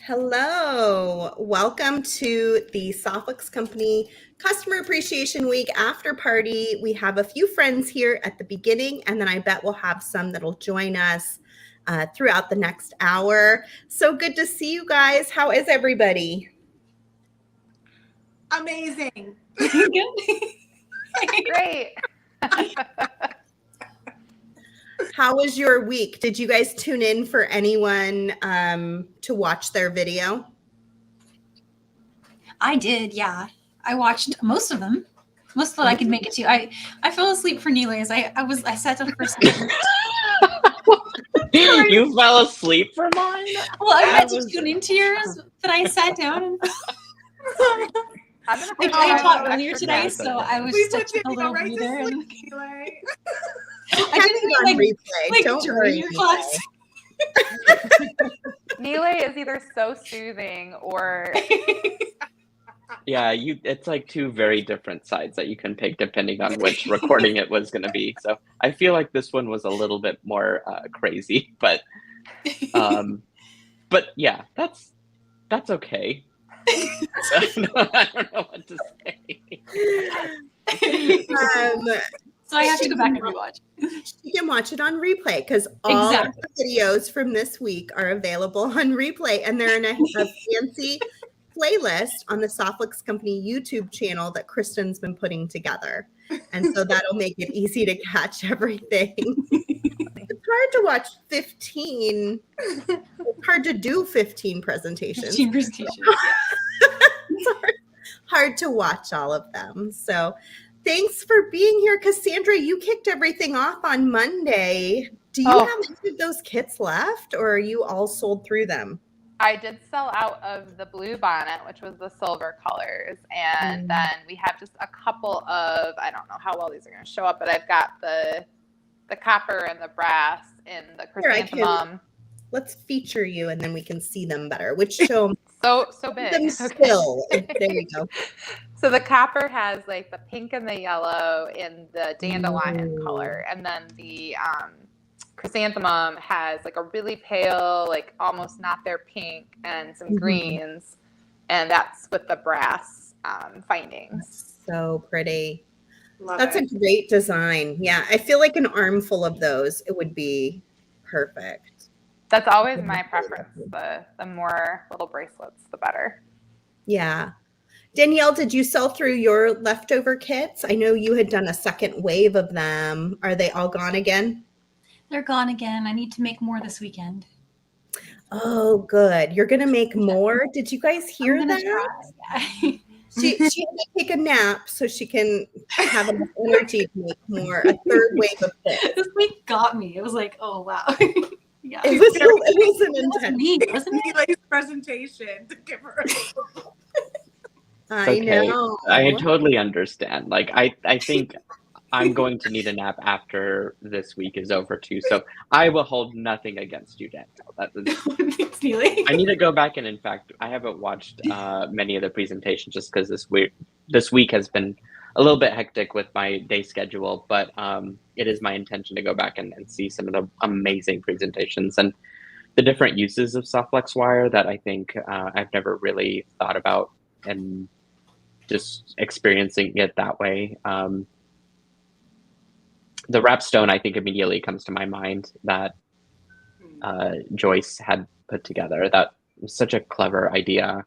Hello, welcome to the SilverSilk Company Customer Appreciation Week after party. We have a few friends here at the beginning, and then I bet we'll have some that'll join us throughout the next hour. So good to see you guys. How is everybody? Amazing. Great. How was your week? Did you guys tune in for anyone to watch their video? I did, yeah. I watched most of them. Most of what I could make it to. I fell asleep for Neela's. I sat down for sleep. You fell asleep for mine? Well, I had to tune into yours, but I sat down and I taught earlier today, so I was just a little breather. And I didn't mean like during your class. Neela is either so soothing or Yeah, it's like two very different sides that you can pick depending on which recording it was going to be. So I feel like this one was a little bit more crazy, but yeah, that's okay. I don't know what to say. So I have to go back and rewatch. You can watch it on replay because all of the videos from this week are available on replay, and they're in a fancy playlist on the SilverSilk Company YouTube channel that Kristen's been putting together. And so that'll make it easy to catch everything. It's hard to watch 15. It's hard to do 15 presentations. 15 presentations. It's hard to watch all of them. So thanks for being here. Cassandra, you kicked everything off on Monday. Do you have any of those kits left, or are you all sold through them? I did sell out of the blue bonnet, which was the silver colors. And then we have just a couple of, I don't know how well these are going to show up, but I've got the copper and the brass in the chrysanthemum. Let's feature you and then we can see them better, which show so big. Them still. There you go. So the copper has like the pink and the yellow in the dandelion color. And then the chrysanthemum has like a really pale, like almost not their pink and some greens. And that's with the brass findings. So pretty. That's a great design. Yeah, I feel like an armful of those, it would be perfect. That's always my preference. The more little bracelets, the better. Yeah. Danielle, did you sell through your leftover kits? I know you had done a second wave of them. Are they all gone again? They're gone again. I need to make more this weekend. Oh, good. You're going to make more? Did you guys hear that? Try. She had to take a nap so she can have enough energy to make more. A third wave of kits. This week got me. It was like, oh, wow. Yeah. It was an intense. Wasn't it? Neela's presentation to give her. I know. I totally understand. Like, I think I'm going to need a nap after this week is over too. So I will hold nothing against you, Danielle. I need to go back and, in fact, I haven't watched many of the presentations just because this week has been a little bit hectic with my day schedule, but it is my intention to go back and see some of the amazing presentations and the different uses of soft flex wire that I think I've never really thought about, and just experiencing it that way. The wrap stone, I think, immediately comes to my mind that Joyce had put together. That was such a clever idea.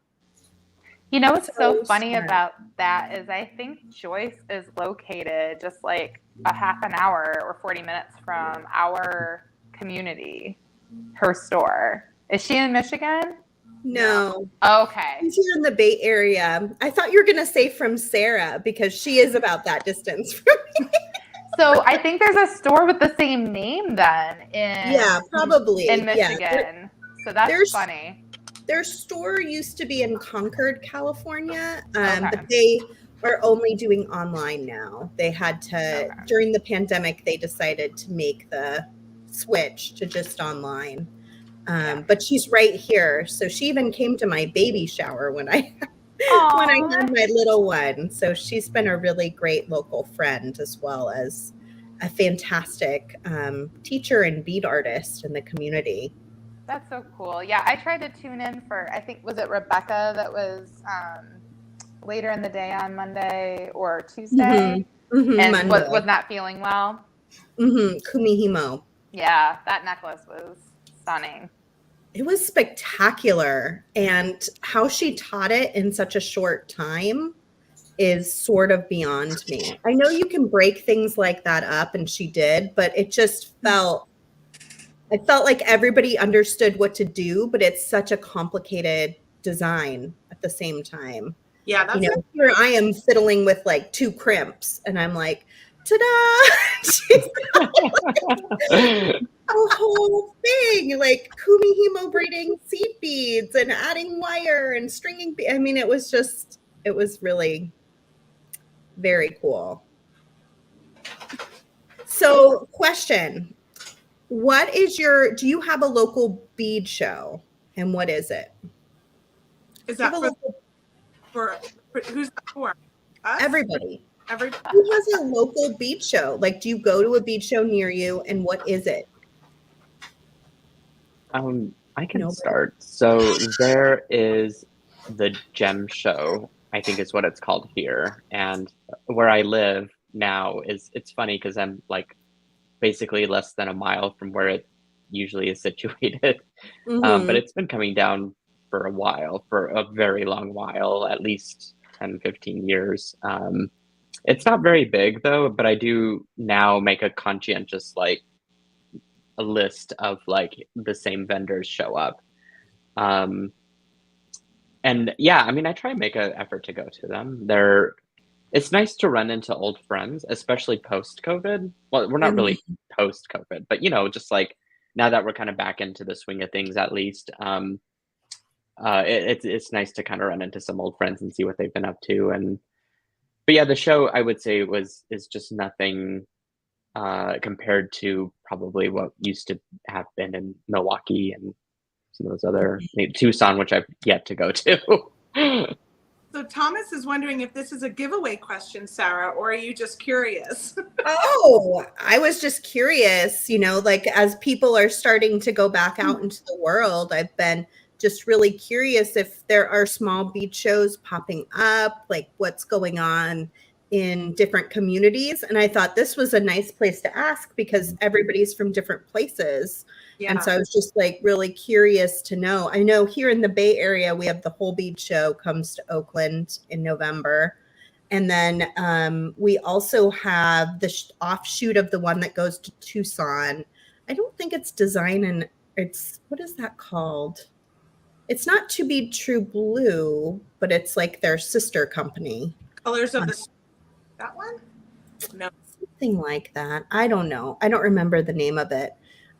You know what's so funny about that is I think Joyce is located just like a half an hour or 40 minutes from our community, her store. Is she in Michigan? No. Okay. She's here in the Bay Area. I thought you were going to say from Sarah because she is about that distance from me. So I think there's a store with the same name then probably in Michigan. Yeah. So that's funny. Their store used to be in Concord, California, but they are only doing online now. They had to, during the pandemic, they decided to make the switch to just online. But she's right here. So she even came to my baby shower when I had my little one. So she's been a really great local friend, as well as a fantastic teacher and bead artist in the community. That's so cool. Yeah, I tried to tune in for, I think, was it Rebecca that was later in the day on Monday or Tuesday? And Monday. was not feeling well. Kumihimo. Yeah, that necklace was stunning. It was spectacular. And how she taught it in such a short time is sort of beyond me. I know you can break things like that up, and she did, but it just felt like everybody understood what to do, but it's such a complicated design at the same time. Yeah, that's here I am fiddling with like 2 crimps, and I'm like, ta-da! She's a whole thing, like kumihimo braiding seed beads and adding wire and stringing. I mean, it was really very cool. So, question. Do you have a local bead show, and what is it? Is that for who's that for? Us? Everybody. Everybody. Who has a local bead show? Like, do you go to a bead show near you, and what is it? I can start. So there is the Gem Show, I think is what it's called here. And where I live now it's funny because I'm like basically less than a mile from where it usually is situated. But it's been coming down for a while, for a very long while, at least 10, 15 years. It's not very big though, but I do now make a conscientious like a list of like the same vendors show up. And yeah, I mean, I try and make an effort to go to them. It's nice to run into old friends, especially post-COVID. Well, we're not really post-COVID, but just like now that we're kind of back into the swing of things, at least, it's nice to kind of run into some old friends and see what they've been up to. But yeah, the show I would say is just nothing compared to probably what used to have been in Milwaukee and some of those other, maybe Tucson, which I've yet to go to. So Thomas is wondering if this is a giveaway question, Sarah, or are you just curious? Oh, I was just curious, like as people are starting to go back out into the world, I've been just really curious if there are small bead shows popping up, like what's going on in different communities. And I thought this was a nice place to ask because everybody's from different places. Yeah. And so I was just like really curious to know. I know here in the Bay Area, we have the Whole Bead Show comes to Oakland in November. And then we also have the offshoot of the one that goes to Tucson. I don't think it's what is that called? It's not To Be True Blue, but it's like their sister company. Colors of the that one? No. Something like that. I don't know. I don't remember the name of it.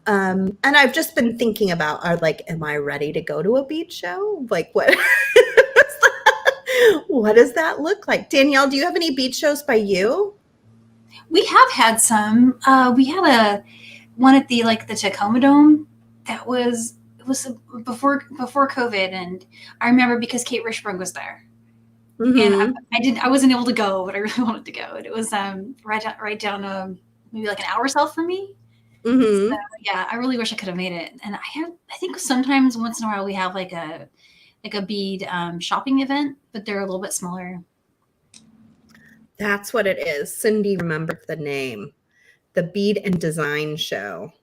And I've just been thinking about, am I ready to go to a bead show? Like, what does that look like? Danielle, do you have any bead shows by you? We have had some. We had one at the Tacoma Dome. It was before COVID, and I remember because Kate Richburg was there. And I wasn't able to go, but I really wanted to go. And it was right down maybe like an hour south from me. So, yeah, I really wish I could have made it. And I think sometimes once in a while we have like a bead shopping event, but they're a little bit smaller. That's what it is. Cindy remembered the name, the Bead and Design Show.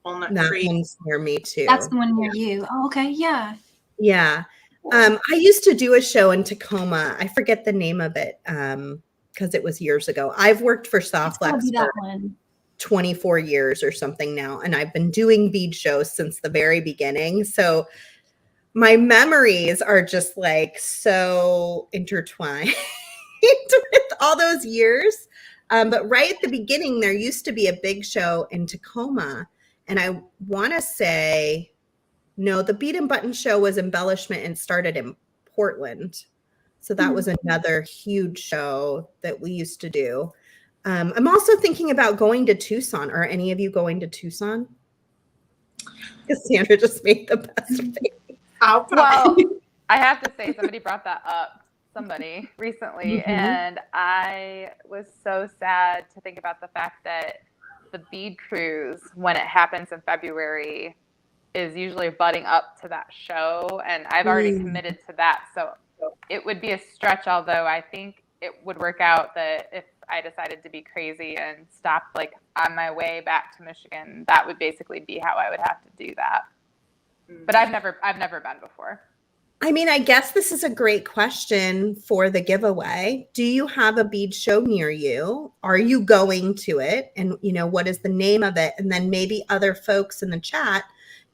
That one's near me too. That's the one near you. Oh, okay, yeah. Yeah. I used to do a show in Tacoma. I forget the name of it because it was years ago. I've worked for Softlex for 24 years or something now, and I've been doing bead shows since the very beginning. So my memories are just like so intertwined with all those years. But right at the beginning, there used to be a big show in Tacoma, and I want to say, no, the Bead and Button show was embellishment and started in Portland. So that was another huge show that we used to do. I'm also thinking about going to Tucson. Are any of you going to Tucson? Cassandra just made the best face. Well, I have to say somebody brought that up, recently, and I was so sad to think about the fact that the bead cruise, when it happens in February, is usually butting up to that show, and I've already committed to that. So it would be a stretch, although I think it would work out that if I decided to be crazy and stop like on my way back to Michigan, that would basically be how I would have to do that. But I've never been before. I mean, I guess this is a great question for the giveaway. Do you have a bead show near you? Are you going to it? And, you know, what is the name of it? And then maybe other folks in the chat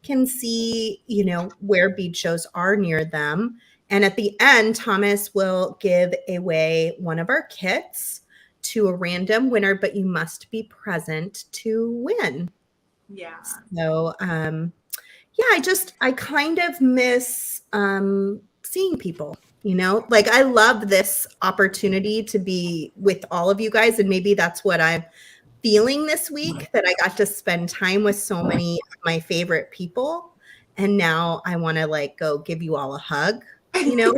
can see, you know, where bead shows are near them. And at the end, Thomas will give away one of our kits to a random winner, but you must be present to win. Yeah. So, yeah, I kind of miss seeing people, you know, like I love this opportunity to be with all of you guys. And maybe that's what I'm feeling this week, that I got to spend time with so many of my favorite people. And now I want to like go give you all a hug, you know.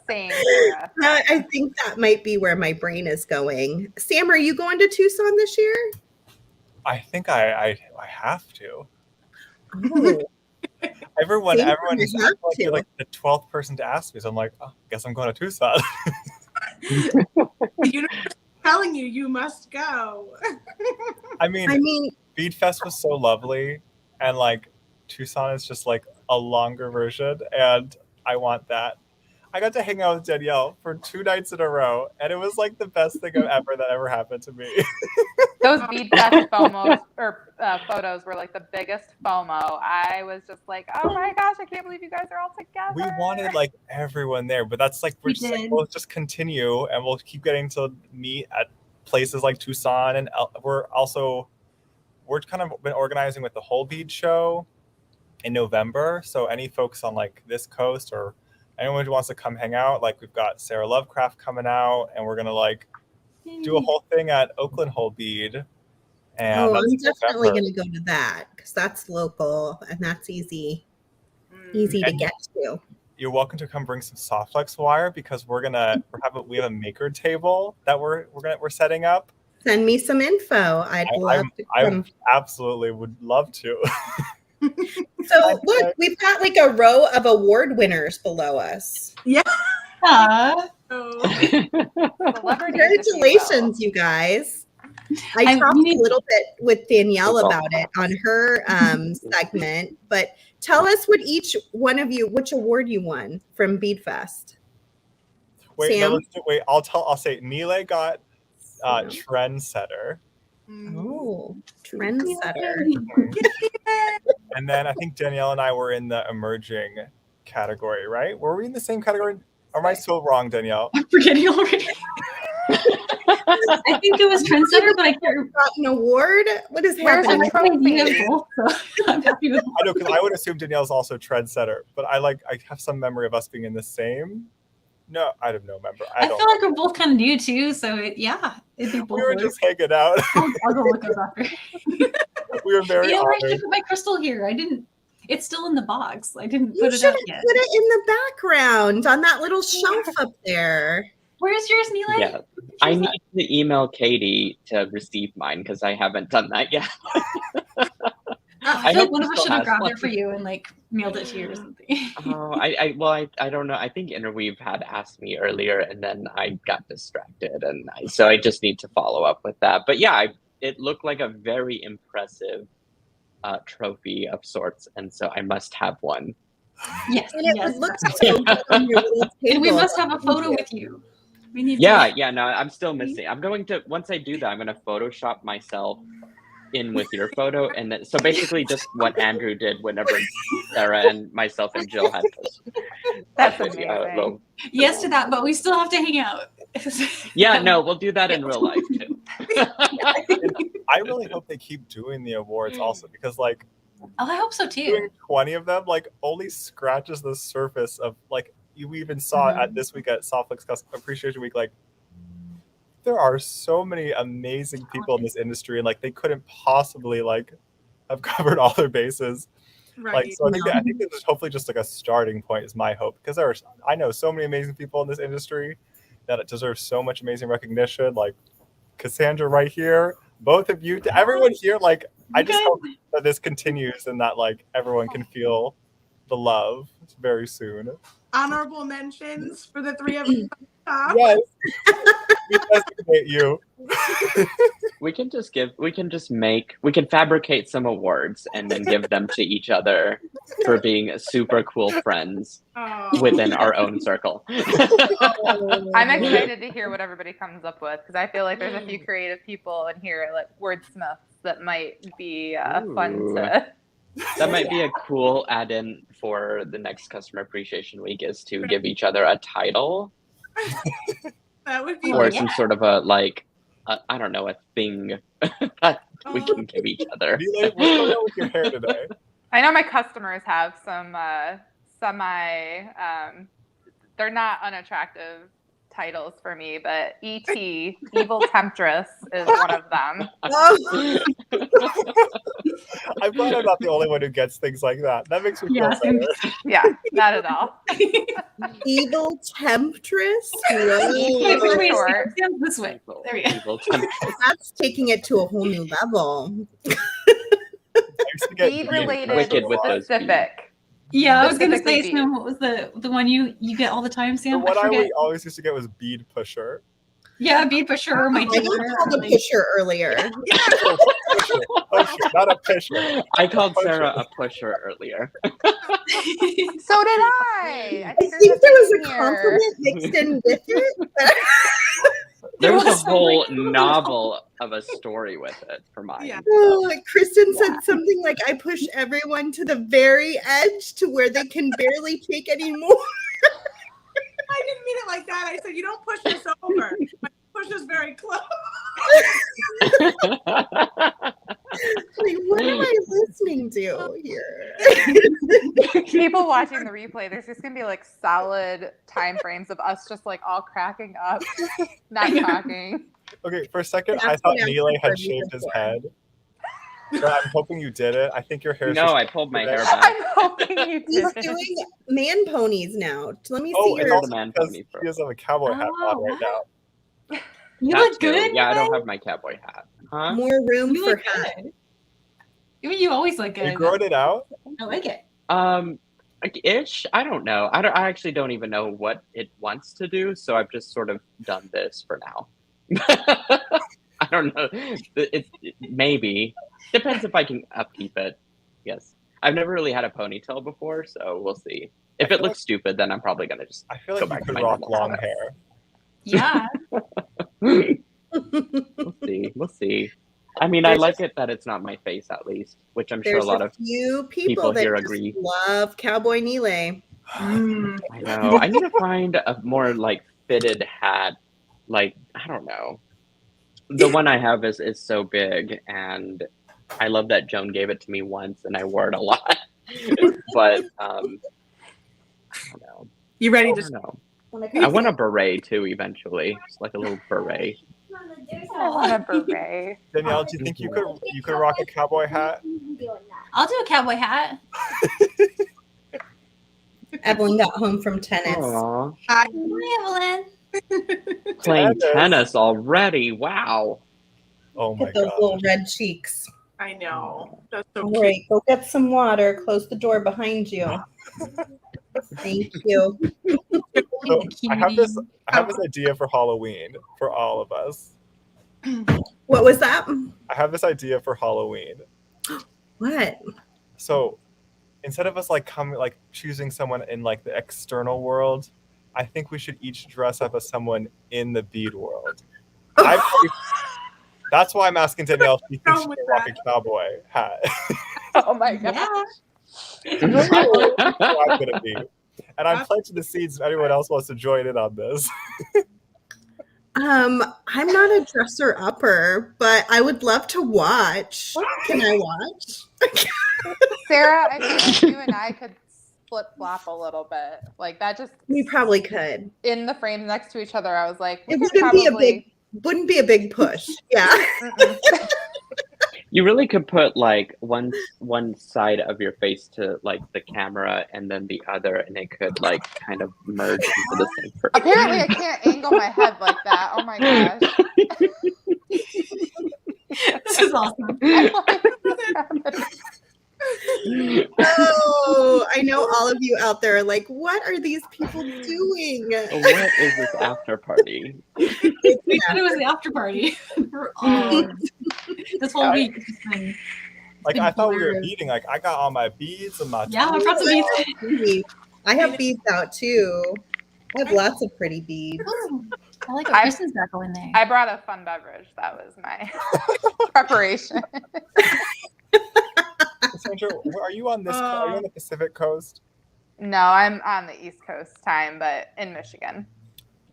Same. I think that might be where my brain is going. Sam, are you going to Tucson this year? I think I have to. Oh. Everyone is have like, you're like the 12th person to ask me, so I'm like, oh, I guess I'm going to Tucson. Telling you must go. I mean, Bead Fest was so lovely, and like Tucson is just like a longer version, and I want that. I got to hang out with Danielle for 2 nights in a row, and it was like the best thing that ever happened to me. Those Bead Fest FOMOs or photos were like the biggest FOMO. I was just like, oh my gosh, I can't believe you guys are all together. We wanted like everyone there, but that's like we'll just continue, and we'll keep getting to meet at places like Tucson, and we're kind of been organizing with the Whole Bead Show in November. So any folks on like this coast or anyone who wants to come hang out, like we've got Sarah Lovecraft coming out, and we're gonna like do a whole thing at Oakland Whole Bead. And I'm definitely gonna go to that because that's local and that's easy to get to. You're welcome to come bring some soft flex wire because we have a maker table that we're setting up. Send me some info. I'd love to come. I absolutely would love to. So look, we've got like a row of award winners below us. Yeah. Congratulations, you guys. I talked a little bit with Danielle about it on her segment, but tell us what each one of you, which award you won from Bead Fest. Wait, Sam? I'll say Nile got trendsetter. Oh, trendsetter. And then I think Danielle and I were in the emerging category, right? Were we in the same category? Or am I so wrong, Danielle? I'm forgetting already. I think it was trendsetter, but I can't got an award. What is happening? I'm happy with I know, because I would assume Danielle's also trendsetter, but I have some memory of us being in the same. No, I have no memory. I feel like we're both kind of new too, so it'd be both. We were just hanging out. I'll go look us after. We were very honored. I should put my crystal here. I didn't. It's still in the box. I didn't put it up yet. Put it in the background on that little shelf up there. Where's yours, Nile? Yeah, I need to email Katie to receive mine because I haven't done that yet. I feel like one of us should have grabbed it for you and like mailed it to you or something. Oh, I don't know. I think Interweave had asked me earlier, and then I got distracted, and so I just need to follow up with that. But yeah, it looked like a very impressive trophy of sorts, and so I must have one. Yes, and it looks so good on your little table. And we must have a photo with you. We need. No, I'm still missing. I'm going to once I do that, I'm going to Photoshop myself in with your photo, and then so basically just what Andrew did whenever Sarah and myself and Jill had this. That's amazing. Yes to that, but we still have to hang out. Yeah, no, we'll do that in real life too. I really hope they keep doing the awards also, because like, I hope so too. Doing 20 of them like only scratches the surface of like you even saw at this week at Softflix Appreciation Week. Like, there are so many amazing people in this industry, and like they couldn't possibly like have covered all their bases. Right. Like, so I think this is hopefully just like a starting point is my hope, because I know so many amazing people in this industry that it deserves so much amazing recognition. Like Cassandra right here, both of you, to everyone here, like, I just hope that this continues and that, like, everyone can feel the love very soon. Honorable mentions for the three of us. Yes. We designate you. We can fabricate some awards and then give them to each other for being super cool friends within our own circle. I'm excited to hear what everybody comes up with because I feel like there's a few creative people in here, like wordsmiths, that might be fun to. That might be a cool add-in for the next Customer Appreciation Week, is to give each other a title. That would be or some sort of a I don't know, a thing that we can give each other. What's going on with your hair today? I know my customers have some they're not unattractive titles for me, but E.T. Evil Temptress is one of them. I'm glad I'm not the only one who gets things like that. That makes me feel better. Yeah, not at all. Evil Temptress? Wait, this way. There we go. That's taking it to a whole new level. Bead related specific. Yeah, I was gonna say, Sam, what was the one you get all the time, Sam? The one I always used to get was Bead Pusher. Yeah, Bead Pusher. My I called a pusher earlier. Pusher, not a pusher. I called Sarah a pusher earlier. So did I. I think there was a compliment mixed in with it. There was a whole novel of a story with it for mine. Yeah. Oh, Kristen said something like, I push everyone to the very edge to where they can barely take any more. I didn't mean it like that. I said, you don't push us over, but push us very close. Like, what am I listening to here? People watching the replay, there's just gonna be like solid time frames of us just like all cracking up, not talking. Okay, for a second, I thought Neely had shaved his head. But I'm hoping you did it. I think your hair. No, I pulled my hair back. I'm hoping you did. He's doing man ponies now. Let me see your. All the man ponies. He does have a cowboy hat on right now. You look good. Yeah, I don't have my cowboy hat. Huh? More room for hat. You always look good. You growing it out? I like it. Ish. I don't know. I actually don't even know what it wants to do, so I've just sort of done this for now. I don't know. It maybe depends if I can upkeep it. Yes, I've never really had a ponytail before, so we'll see. If it looks stupid, then I'm probably gonna just. I feel like you could rock long hair. Yeah. We'll see. I mean, I like it that it's not my face, at least, which I'm sure a lot of few people that here just agree. Love Cowboy Nile. I know. I need to find a more like fitted hat. Like, I don't know. The one I have is so big, and I love that Joan gave it to me once, and I wore it a lot. But I don't know. You ready to? Know. I want a beret too, eventually, just like a little beret. I want a beret. Danielle, do you think you could rock a cowboy hat? I'll do a cowboy hat. Evelyn got home from tennis. Aww. Hi, Evelyn. Playing tennis already. Wow. Oh my God. Those little red cheeks. I know. That's so All cute. right, go get some water. Close the door behind you. Thank you. So I have this idea for Halloween for all of us. What was that? I have this idea for Halloween. What? So instead of us choosing someone in like the external world, I think we should each dress up as someone in the bead world. That's why I'm asking Danielle if you think she can rock a cowboy hat. Oh my gosh. That's who I'm gonna be. And I'm planting the seeds if anyone else wants to join in on this. I'm not a dresser upper, but I would love to watch. Can I watch? Sarah, I feel like you and I could flip flop a little bit. Like that just we probably could. In the frames next to each other, I was like, it wouldn't be a big push. Yeah. You really could put like one side of your face to like the camera and then the other, and it could like kind of merge into the same person. Apparently, I can't angle my head like that. Oh my gosh. This is awesome. Oh, I know all of you out there are like, what are these people doing? What is this after party? We said it was the after party. This whole week. Like I thought we were beading. Like I got all my beads and my I brought some beads. I have beads out too. I have lots of pretty beads. I like what Kristen's got going there. I brought a fun beverage. That was my preparation. Sandra, are you on this? Are you on the Pacific Coast? No, I'm on the East Coast time, but in Michigan.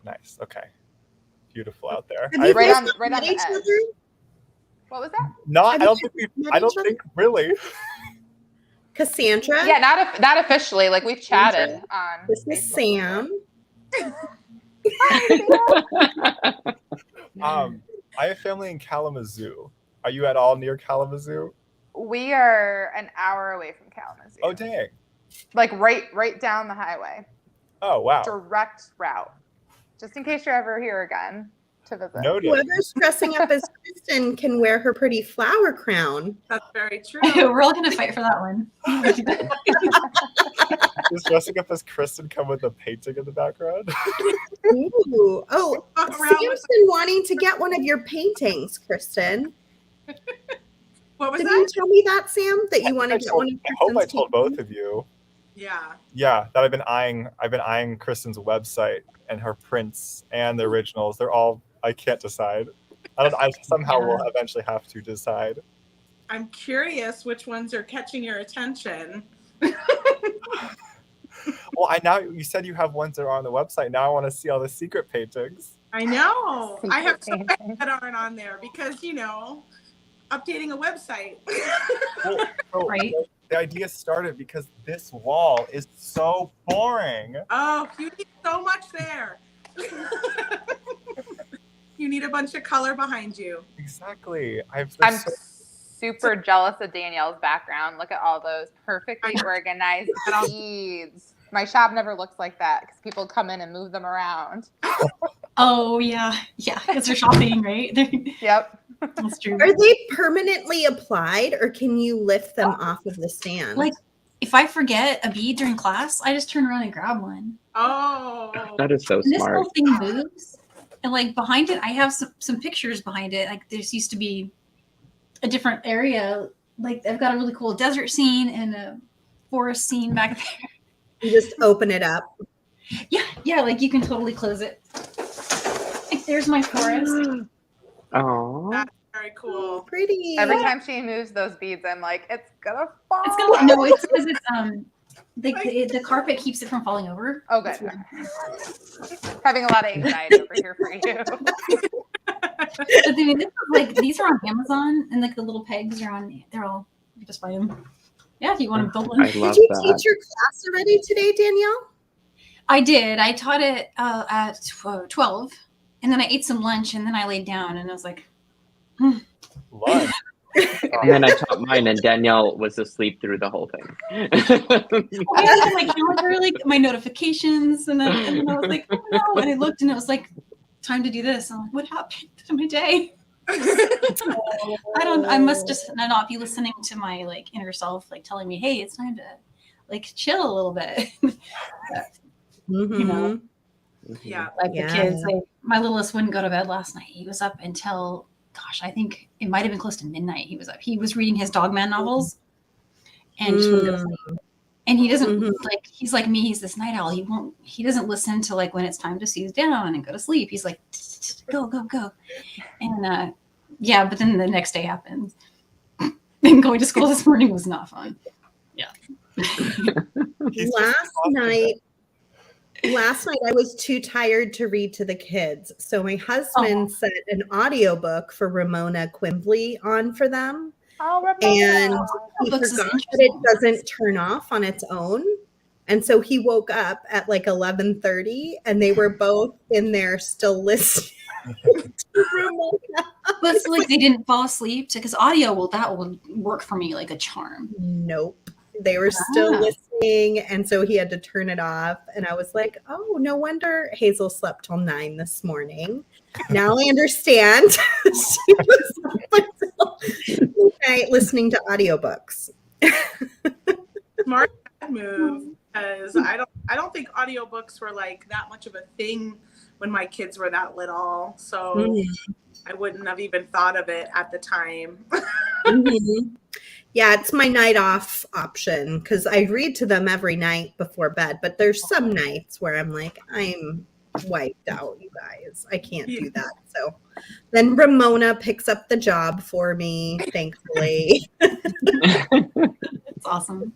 Nice. Okay. Beautiful out there. Right on the edge. What was that? No, I don't think really. Cassandra? Yeah, not officially. Like we've chatted on. This is Sam. I have family in Kalamazoo. Are you at all near Kalamazoo? We are an hour away from Kalamazoo. Oh dang! Like right down the highway. Oh wow! Direct route. Just in case you're ever here again to visit. Noted. Whoever's dressing up as Kristen can wear her pretty flower crown. That's very true. We're all gonna fight for that one. Does dressing up as Kristen come with a painting in the background? Ooh. Oh, Sam's been wanting to get one of your paintings, Kristen. What was Did that? you tell me that, Sam? That you want to get one of I hope I Kristen's told both of you. Yeah. Yeah, that I've been eyeing Kristen's website and her prints and the originals. They're all, I can't decide. I somehow will eventually have to decide. I'm curious which ones are catching your attention. Well, now you said you have ones that are on the website. Now I want to see all the secret paintings. I know. I have some that aren't on there because, updating a website. Well, Right. The idea started because this wall is so boring. Oh, you need so much there. You need a bunch of color behind you. Exactly. I'm super jealous of Danielle's background. Look at all those perfectly organized beads. My shop never looks like that because people come in and move them around. Oh yeah, because they're shopping, right? Yep. That's true. Are they permanently applied, or can you lift them off of the stand? Like, if I forget a bead during class, I just turn around and grab one. Oh. That is so And this smart. whole thing moves, and like behind it, I have some pictures behind it. Like there's used to be a different area. Like I've got a really cool desert scene and a forest scene back there. You just open it up. Yeah, like you can totally close it. Like there's my forest. Oh, That's very cool. Pretty. Every time she moves those beads, I'm like, it's gonna fall. It's gonna no, it's because it's the carpet keeps it from falling over. Oh, good. Having a lot of anxiety over here for you. But I mean, this is like these are on Amazon, and like the little pegs are on. They're all you can just buy them. Yeah, if you want to build one. I love Did you that. teach your class already today, Danielle? I did. I taught it at 12, and then I ate some lunch, and then I laid down, and I was like, Lunch. And then I taught mine, and Danielle was asleep through the whole thing. I had my calendar, like my notifications, and then I was like, oh no, and I looked, and it was like time to do this. I'm like, what happened to my day? I must just not be listening to my like inner self, like telling me, hey, it's time to like chill a little bit. You know, Yeah. like the kids, like my littlest wouldn't go to bed last night. He was up until, gosh, I think it might have been close to midnight. He was up. He was reading his Dogman novels and just wouldn't go to sleep. And he doesn't like, he's like me, he's this night owl. He doesn't listen to like when it's time to snooze down and go to sleep. He's like, go. And yeah, but then the next day happens. And going to school this morning was not fun. Yeah. Last night I was too tired to read to the kids. So my husband set an audiobook for Ramona Quimbley on for them. Oh, And he forgot that it doesn't turn off on its own. And so he woke up at like 11:30 and they were both in there still listening to Ramona. But so, like they didn't fall asleep because audio that will work for me like a charm. Nope. They were still listening, and so he had to turn it off. And I was like, oh, no wonder Hazel slept till 9 this morning. Now I understand. She was up until Night listening to audiobooks. Smart move, because I don't think audiobooks were like that much of a thing when my kids were that little. So I wouldn't have even thought of it at the time. Yeah, it's my night off option because I read to them every night before bed. But there's some nights where I'm like, I'm wiped out, you guys. I can't do that. So then Ramona picks up the job for me, thankfully. It's awesome.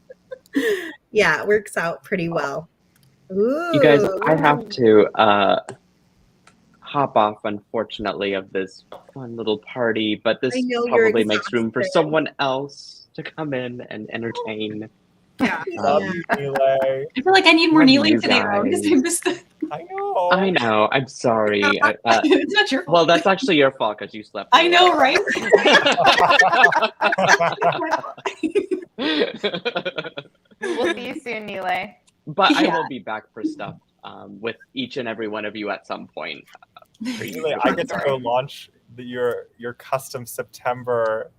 Yeah, it works out pretty well. Ooh. You guys, I have to hop off, unfortunately, of this fun little party, but this probably makes room for someone else to come in and entertain. Yeah. Love you, Nile. I feel like I need more Neely today, though, because I missed the... I know. I'm sorry. It's not your fault. Well, that's actually your fault because you slept. I know, right? We'll see you soon, Nile. But I will be back for stuff with each and every one of you at some point. Nile, I get to go launch your custom September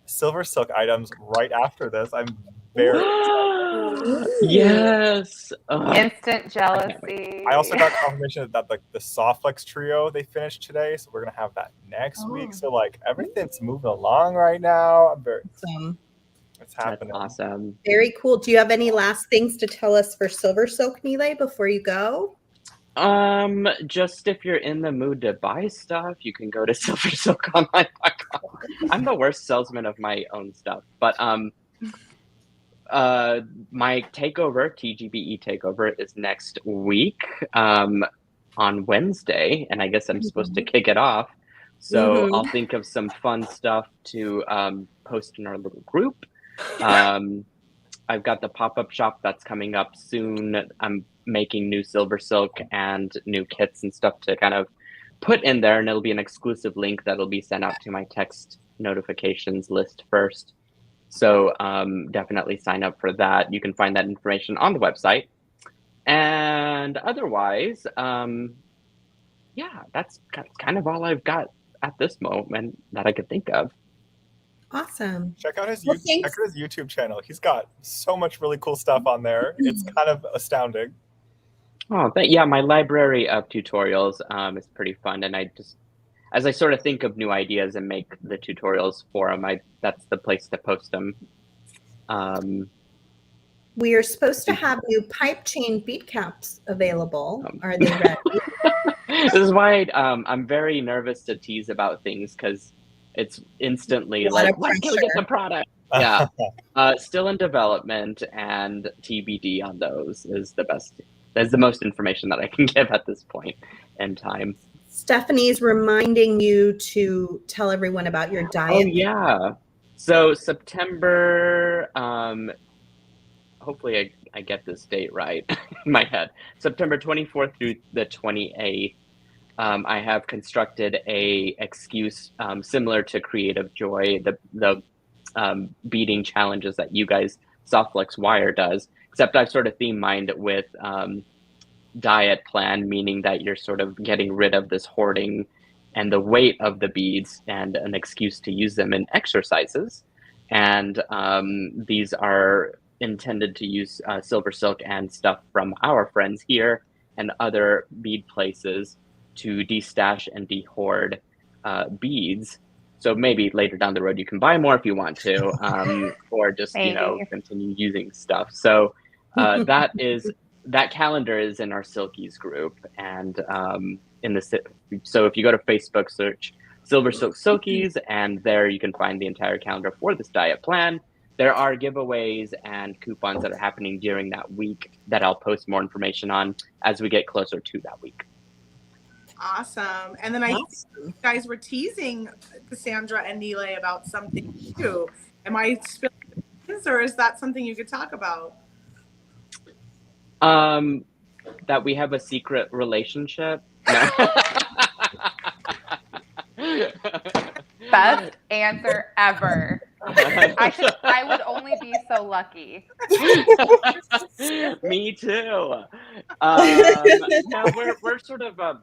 SilverSilk items right after this. I'm very excited. Yes. Instant jealousy. I also got confirmation that the Softflex trio they finished today, so we're gonna have that next week. So like everything's moving along right now. I'm very awesome. It's happening. That's awesome. Very cool. Do you have any last things to tell us for SilverSilk, Nile, before you go? Just if you're in the mood to buy stuff, you can go to SilverSilkOnline.com. I'm the worst salesman of my own stuff, but my takeover, TGBE takeover, is next week on Wednesday, and I guess I'm supposed to kick it off. So I'll think of some fun stuff to post in our little group. I've got the pop-up shop that's coming up soon. I'm making new SilverSilk and new kits and stuff to kind of put in there, and it'll be an exclusive link that'll be sent out to my text notifications list first. So definitely sign up for that. You can find that information on the website. And otherwise, yeah, that's kind of all I've got at this moment that I could think of. Awesome. Check out his YouTube channel. He's got so much really cool stuff on there. It's kind of astounding. Oh, yeah, my library of tutorials is pretty fun, and as I sort of think of new ideas and make the tutorials for them, that's the place to post them. We are supposed to have new pipe chain bead caps available. Are they ready? This is why I'm very nervous to tease about things, because it's instantly like, when can we get the product? Yeah, still in development, and TBD on those is the best. That's the most information that I can give at this point in time. Stephanie's reminding you to tell everyone about your diet. Oh, yeah. So September, hopefully I get this date right in my head. September 24th through the 28th, I have constructed a excuse similar to Creative Joy, the beading challenges that you guys, Softflex Wire does, except I've sort of theme-mined with diet plan, meaning that you're sort of getting rid of this hoarding and the weight of the beads and an excuse to use them in exercises. And these are intended to use SilverSilk and stuff from our friends here and other bead places to de-stash and de-hoard beads. So maybe later down the road you can buy more if you want to, or just continue using stuff. So that calendar is in our Silkies group, and so if you go to Facebook, search SilverSilk Silkies, and there you can find the entire calendar for this diet plan. There are giveaways and coupons that are happening during that week that I'll post more information on as we get closer to that week. Awesome. And then I think you guys were teasing Cassandra and Nile about something too. Am I spilling this, or is that something you could talk about? That we have a secret relationship. Best answer ever. I would only be so lucky. Me too. No, we're sort of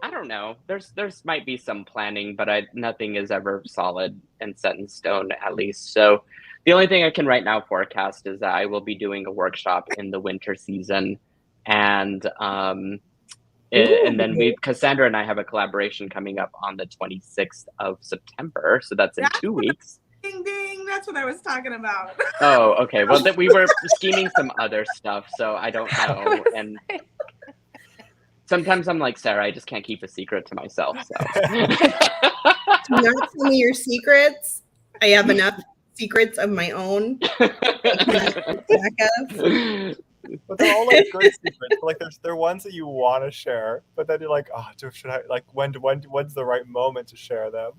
I don't know. There's might be some planning, but nothing is ever solid and set in stone, at least. So the only thing I can right now forecast is that I will be doing a workshop in the winter season, and and then Cassandra and I have a collaboration coming up on the 26th of September. So that's in 2 weeks. Ding ding, that's what I was talking about. Oh, okay. Well, we were scheming some other stuff, so I don't know. And sometimes I'm like, Sarah, I just can't keep a secret to myself. So do not tell me your secrets. I have enough secrets of my own. But they're all like good secrets. Like they're ones that you want to share, but then you're like, oh, should I? Like when's the right moment to share them?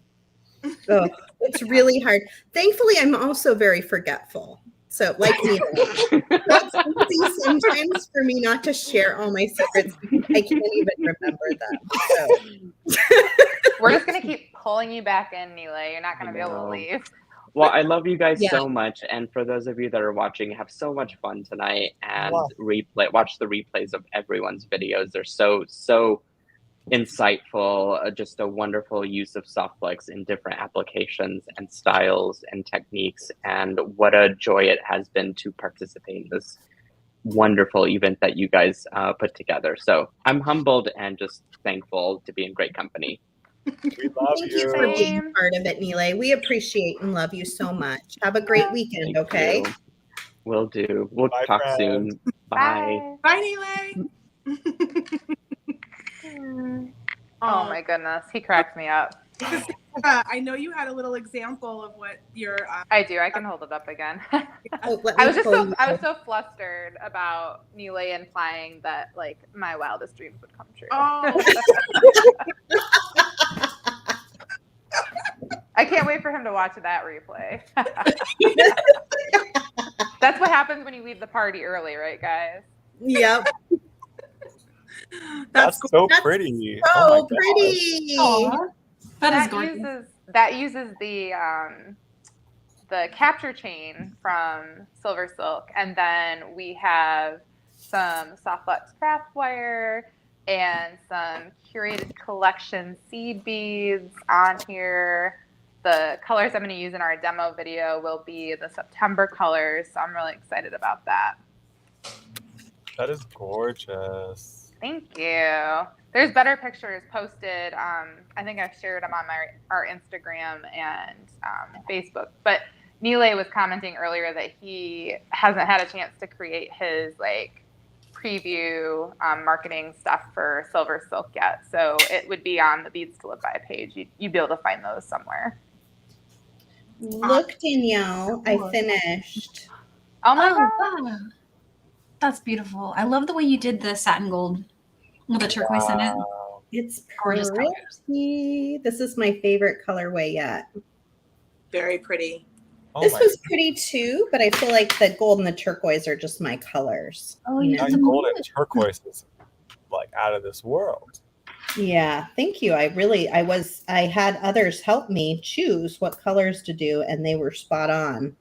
Oh, it's really hard. Thankfully, I'm also very forgetful. So, like me, that's easy sometimes for me not to share all my secrets because I can't even remember them. So. We're just gonna keep pulling you back in, Nile. You're not gonna be able to leave. Well, I love you guys so much, and for those of you that are watching, have so much fun tonight and watch the replays of everyone's videos. They're so insightful, just a wonderful use of Softflex in different applications and styles and techniques, and what a joy it has been to participate in this wonderful event that you guys put together. So I'm humbled and just thankful to be in great company. We love Thank you for being part of it, Nile. We appreciate and love you so much. Have a great weekend, Thank okay? you. Will do. We'll talk soon. Bye. Bye, Nile. Oh my goodness, he cracked me up. I know you had a little example of what your. I do. I can hold it up again. Oh, I was so flustered about Nile implying that like my wildest dreams would come true. Oh. I can't wait for him to watch that replay. That's what happens when you leave the party early, right, guys? Yep. That's so pretty. So pretty. Aww. That is gorgeous. That uses the capture chain from SilverSilk, and then we have some Softflex craft wire and some curated collection seed beads on here. The colors I'm going to use in our demo video will be the September colors, so I'm really excited about that. That is gorgeous. Thank you. There's better pictures posted. I think I've shared them on our Instagram and Facebook. But Nile was commenting earlier that he hasn't had a chance to create his like preview marketing stuff for SilverSilk yet. So it would be on the Beads to Live By page. You'd be able to find those somewhere. Look, Danielle, I finished. Oh my God. Wow. That's beautiful. I love the way you did the satin gold with the turquoise in it. It's gorgeous colors. pretty. This is my favorite colorway yet. Very pretty. This was pretty too, but I feel like the gold and the turquoise are just my colors. Oh, you yeah. know? The gold and turquoise is like out of this world. Yeah, thank you. I had others help me choose what colors to do, and they were spot on.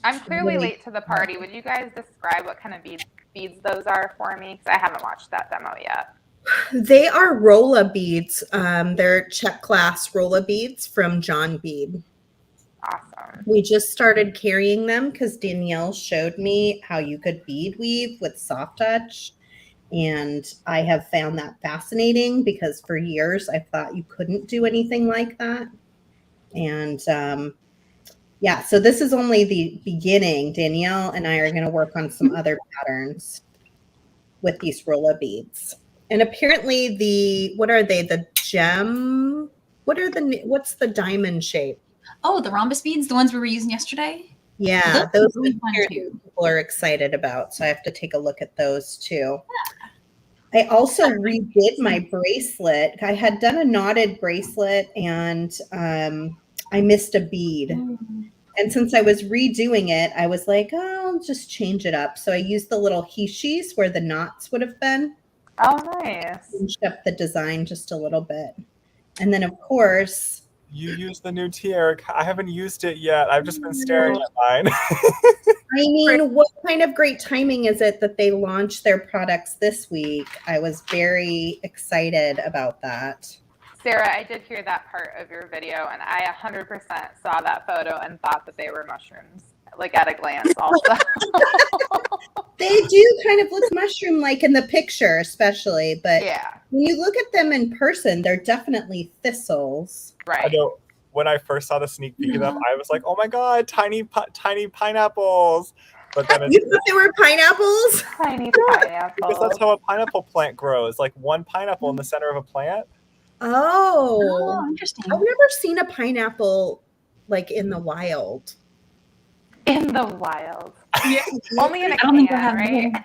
I'm clearly late to the party. Would you guys describe what kind of beads those are for me? Because I haven't watched that demo yet. They are Rolla beads. They're check glass Rolla beads from John Bead. Awesome. We just started carrying them because Danielle showed me how you could bead weave with soft touch. And I have found that fascinating because for years I thought you couldn't do anything like that. And yeah, so this is only the beginning. Danielle and I are going to work on some other patterns with these Rolla beads. And apparently what are they? The gem? What's the diamond shape? Oh, the rhombus beads, the ones we were using yesterday? Yeah, those people are excited about. So I have to take a look at those too. Yeah. I also redid my bracelet. I had done a knotted bracelet and I missed a bead. And since I was redoing it, I was like, oh, I'll just change it up. So I used the little hishis where the knots would have been. Oh, nice. Changed up the design just a little bit. And then, of course, you used the new tiara. I haven't used it yet. I've just been staring at mine. mean, what kind of great timing is it that they launched their products this week? I was very excited about that. Sarah, I did hear that part of your video, and I 100% saw that photo and thought that they were mushrooms, like at a glance also. They do kind of look mushroom-like in the picture, especially, but yeah, when you look at them in person, they're definitely thistles. right. I know when I first saw the sneak peek of them, I was like, "Oh my god, tiny pineapples!" But then You thought they were pineapples? Tiny because pineapple. that's how a pineapple plant grows, like one pineapple in the center of a plant. Oh, interesting. I've never seen a pineapple like in the wild. In the wild. Yeah. Only in a I don't think I can, have right?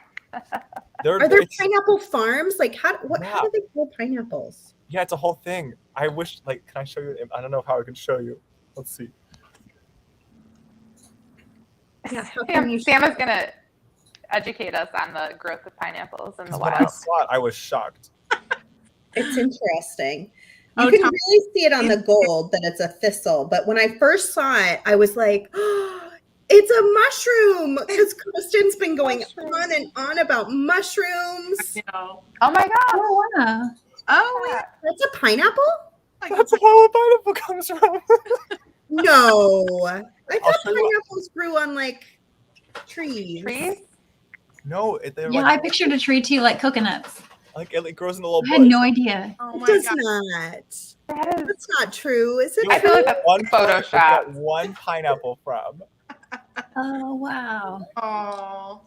Are there pineapple farms? Like how do they grow pineapples? Yeah, it's a whole thing. I wish, like, can I show you? I don't know how I can show you. Let's see. Yeah, Sam is gonna educate us on the growth of pineapples in the When I wild. saw it, I was shocked. It's interesting. You can really see it on the gold that it's a thistle, but when I first saw it, I was like, oh, it's a mushroom, because Kristen's been going on and on about mushrooms. No. Oh my god! Oh, wow. Oh, yeah. That's a pineapple? That's how a pineapple comes from. No. I thought show you- pineapples grew on like trees. Trees? No, they're Yeah, I pictured a tree too, like coconuts. like it grows in a little I had bush. no idea. Oh It my does god. not. That is. That's not true. Is it You I true? feel like that's one plant you Photoshop. get one pineapple from. Oh, wow. Oh.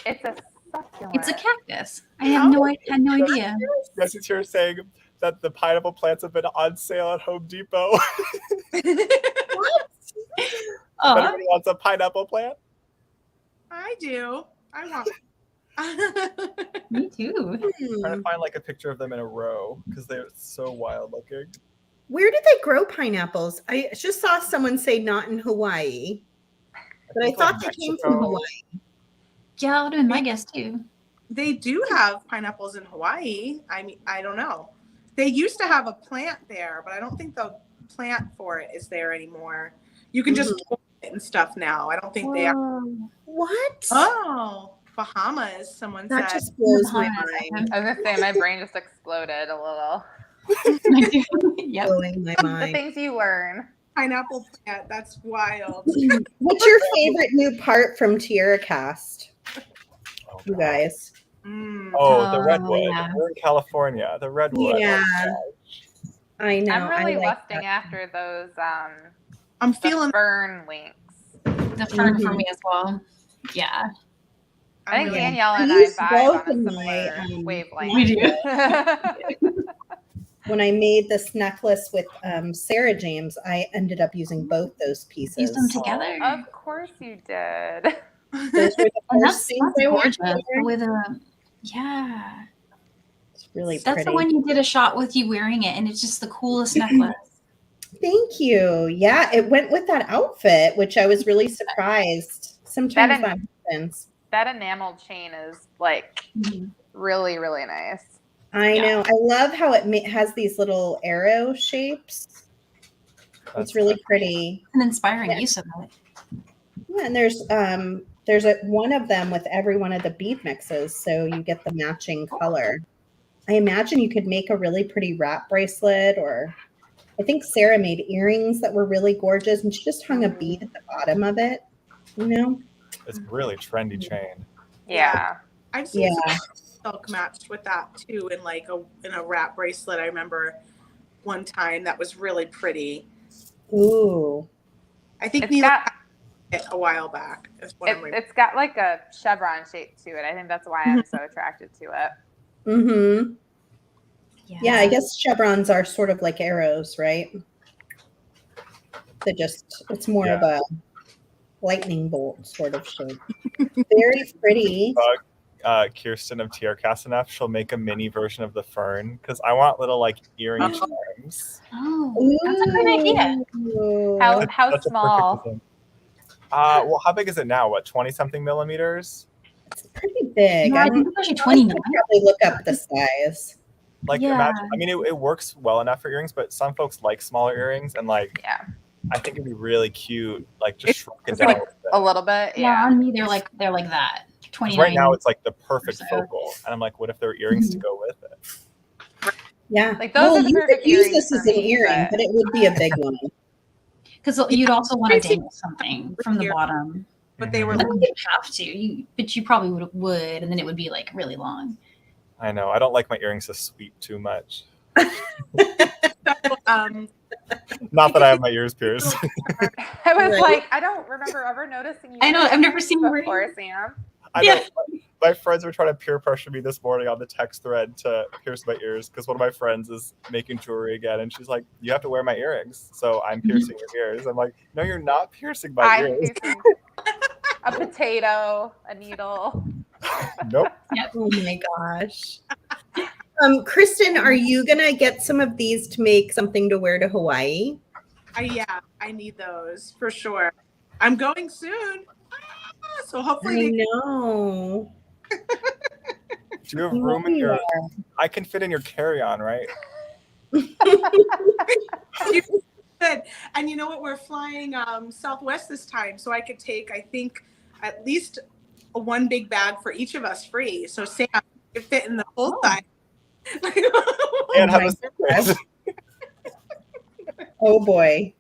It's a succulent. It's a cactus. I had no idea. Yes, it's here saying that the pineapple plants have been on sale at Home Depot. What? Oh, Everybody wants a pineapple plant. I do. I want. me too. I'm trying to find like a picture of them in a row because they're so wild looking. Where do they grow pineapples? I just saw someone say not in Hawaii, but I think, thought like, they came from Mexico. Hawaii. Yeah, that would have been my guess too. They do have pineapples in Hawaii. I mean, I don't know. They used to have a plant there, but I don't think the plant for it is there anymore. You can just pull it and stuff now. I don't think they have. What? Oh, Bahamas. Someone That said. just blows my Bahamas. mind. I was gonna say my brain just exploded a little. Yep. Blowing my The mind. things you learn. Pineapple plant. That's wild. What's your favorite new part from Tierra Cast, Oh, you God. guys? Mm. Oh, the Oh, redwood. yeah. We're in California. The redwood. Yeah. I know. I'm really I like lusting after those I'm the feeling. fern links. The fern for me as well. Yeah. I think really- Danielle I and I use vibe both on a in similar my, wavelength. We do. When I made this necklace with Sarah James, I ended up using both those pieces. Use them together. Of course you did. Those were the And first that's things I went gorgeous. for. With a, yeah. It's really That's pretty. the one you did a shot with you wearing it, and it's just the coolest necklace. Thank you. Yeah, it went with that outfit, which I was really surprised. Sometimes that happens. That enameled chain is like Mhm. really, really nice. I Yeah. know. I love how it has these little arrow shapes. It's really pretty. An inspiring Yeah. use of it. Yeah, and there's one of them with every one of the bead mixes, so you get the matching color. I imagine you could make a really pretty wrap bracelet, or I think Sarah made earrings that were really gorgeous, and she just hung a bead at the bottom of it. You know? It's really trendy chain. Yeah. I've seen Yeah. silk matched with that too in like a wrap bracelet. I remember one time that was really pretty. Ooh. I think It's Neela got had it a while back. Is what I'm remembering. it's got like a chevron shape to it. I think that's why I'm so attracted to it. Mm-hmm. Yeah, I guess chevrons are sort of like arrows, right? It's more of a lightning bolt sort of shape. Very pretty. Kirsten of TR Casanef, she'll make a mini version of the fern because I want little like earring charms. Oh, that's a great idea. Ooh. How That's a perfect small? design. Well, how big is it now? What, 20 something millimeters? It's pretty big. No, I think it's actually 29. Probably look up the size. Like, Yeah. imagine, I mean, it works well enough for earrings, but some folks like smaller earrings, and like, Yeah. I think it'd be really cute, like just shrunken It's down like a little bit. a little bit. Yeah, Yeah. on me they're like that. 29. Right now it's like the perfect so. focal, and I'm like, what if there were earrings to go with it? Yeah. Like those are the you perfect could use earrings this for as an me, earring, but- but it would be a big one. Because you'd also want to dangle something from the bottom. But they were I don't think you have to, but you probably would, and then it would be like really long. I know. I don't like my earrings to sweep too much. Not that I have my ears pierced. I was Right. like, I don't remember ever noticing you. I know, I've never seen you before, Sam. I know. My friends were trying to peer pressure me this morning on the text thread to pierce my ears because one of my friends is making jewelry again, and she's like, "You have to wear my earrings." So I'm piercing your ears. I'm like, "No, you're not piercing my I'm ears." using a potato, a needle. Nope. Oh my gosh. Kristen, are you gonna get some of these to make something to wear to Hawaii? Yeah, I need those for sure. I'm going soon, so hopefully I they know. Do you have room in your? I can fit in your carry-on, right? good. And you know what? We're flying Southwest this time, so I could take, I think, at least one big bag for each of us free. So Sam could fit in the full size. And have my a suitcase. Oh boy.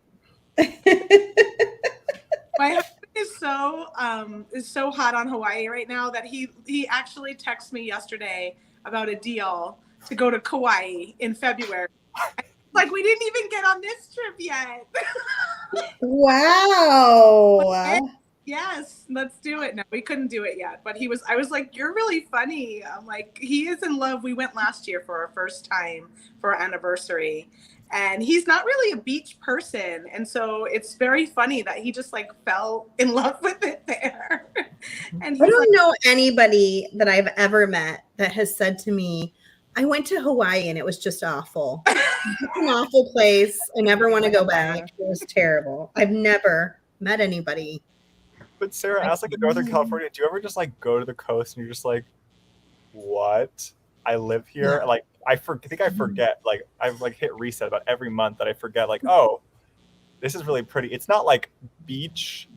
My husband is so hot on Hawaii right now that he actually texted me yesterday about a deal to go to Kauai in February. Like, we didn't even get on this trip yet. Wow. Yes, let's do it. No, we couldn't do it yet, but I was like, you're really funny. I'm like, he is in love. We went last year for our first time for our anniversary, and he's not really a beach person. And so it's very funny that he just like fell in love with it there. And I he's don't like, know anybody that I've ever met that has said to me, I went to Hawaii and it was just awful. It's an awful place. I never want to go back. It was terrible. I've never met anybody. But Sarah, as like in Northern California, do you ever just like go to the coast and you're just like, what? I live here? Yeah. Like I think I forget. Like I've like hit reset about every month that I forget. Like, oh, this is really pretty. It's not like beach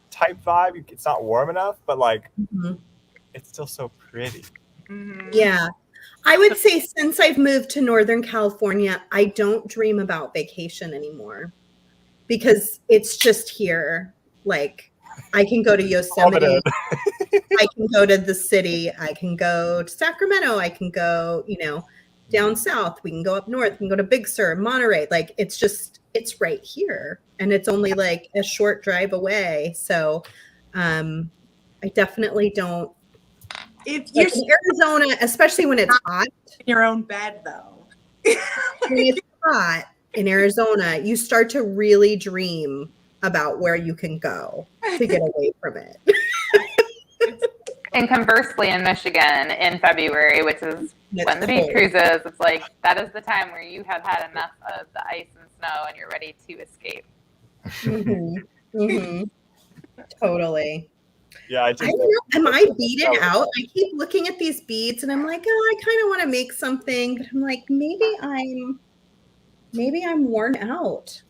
type vibe. It's not warm enough, but like it's still so pretty. Yeah. I would say since I've moved to Northern California, I don't dream about vacation anymore because it's just here. Like I can go to Yosemite. I can go to the city. I can go to Sacramento. I can go, down south. We can go up north. We can go to Big Sur, Monterey. Like it's right here. And it's only like a short drive away. So I definitely don't. if Like you're in Arizona, especially when it's hot. in your own bed, though. When it's hot in Arizona, you start to really dream about where you can go to get away from it. And conversely, in Michigan in February, which is when the beach cruises, it's like that is the time where you have had enough of the ice and snow and you're ready to escape. Totally. Yeah, I don't know. Am I beaded out? I keep looking at these beads and I'm like, oh, I kind of want to make something, but I'm like, maybe I'm worn out.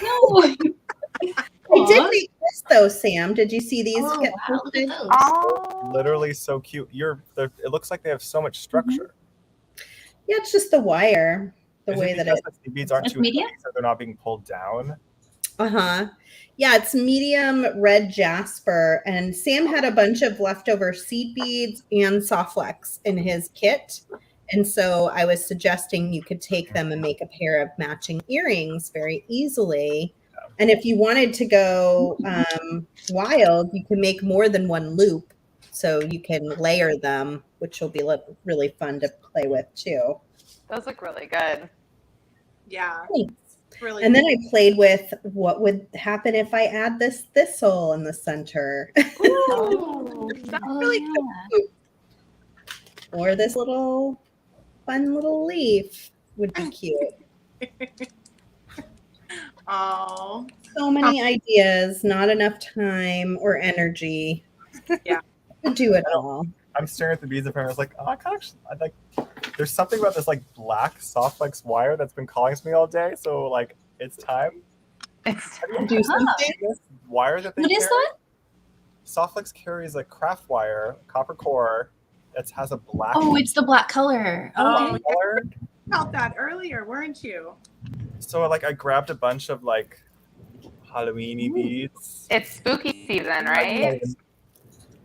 No. I did make this though, Sam. Did you see these? Oh, get wow, look at posted? those. Oh, literally so cute. It looks like they have so much structure. Yeah, it's just the wire, the Is way it that because it. the beads aren't That's too medium? heavy, so they're not being pulled down? Yeah, it's medium red jasper, and Sam had a bunch of leftover seed beads and soft flex in his kit. And so I was suggesting you could take them and make a pair of matching earrings very easily. And if you wanted to go wild, you can make more than one loop. So you can layer them, which will be really fun to play with too. those look really good. Yeah. Thanks. Really. And then I played with what would happen if I add this thistle in the center. Oh, That's oh, really yeah. Or this fun little leaf would be cute. Oh. So many ideas, not enough time or energy. Yeah. To do it all. I'm staring at the beads and I was like, oh, I like. There's something about this like black soft flex wire that's been calling to me all day. So like, it's time. do something. This wire that they What is carry? that? Softflex carries a craft wire, copper core, that has a black Oh, it's the black color. Oh, Okay. color. about that earlier, weren't you? So like I grabbed a bunch of like Halloween-y beads. It's spooky season, right?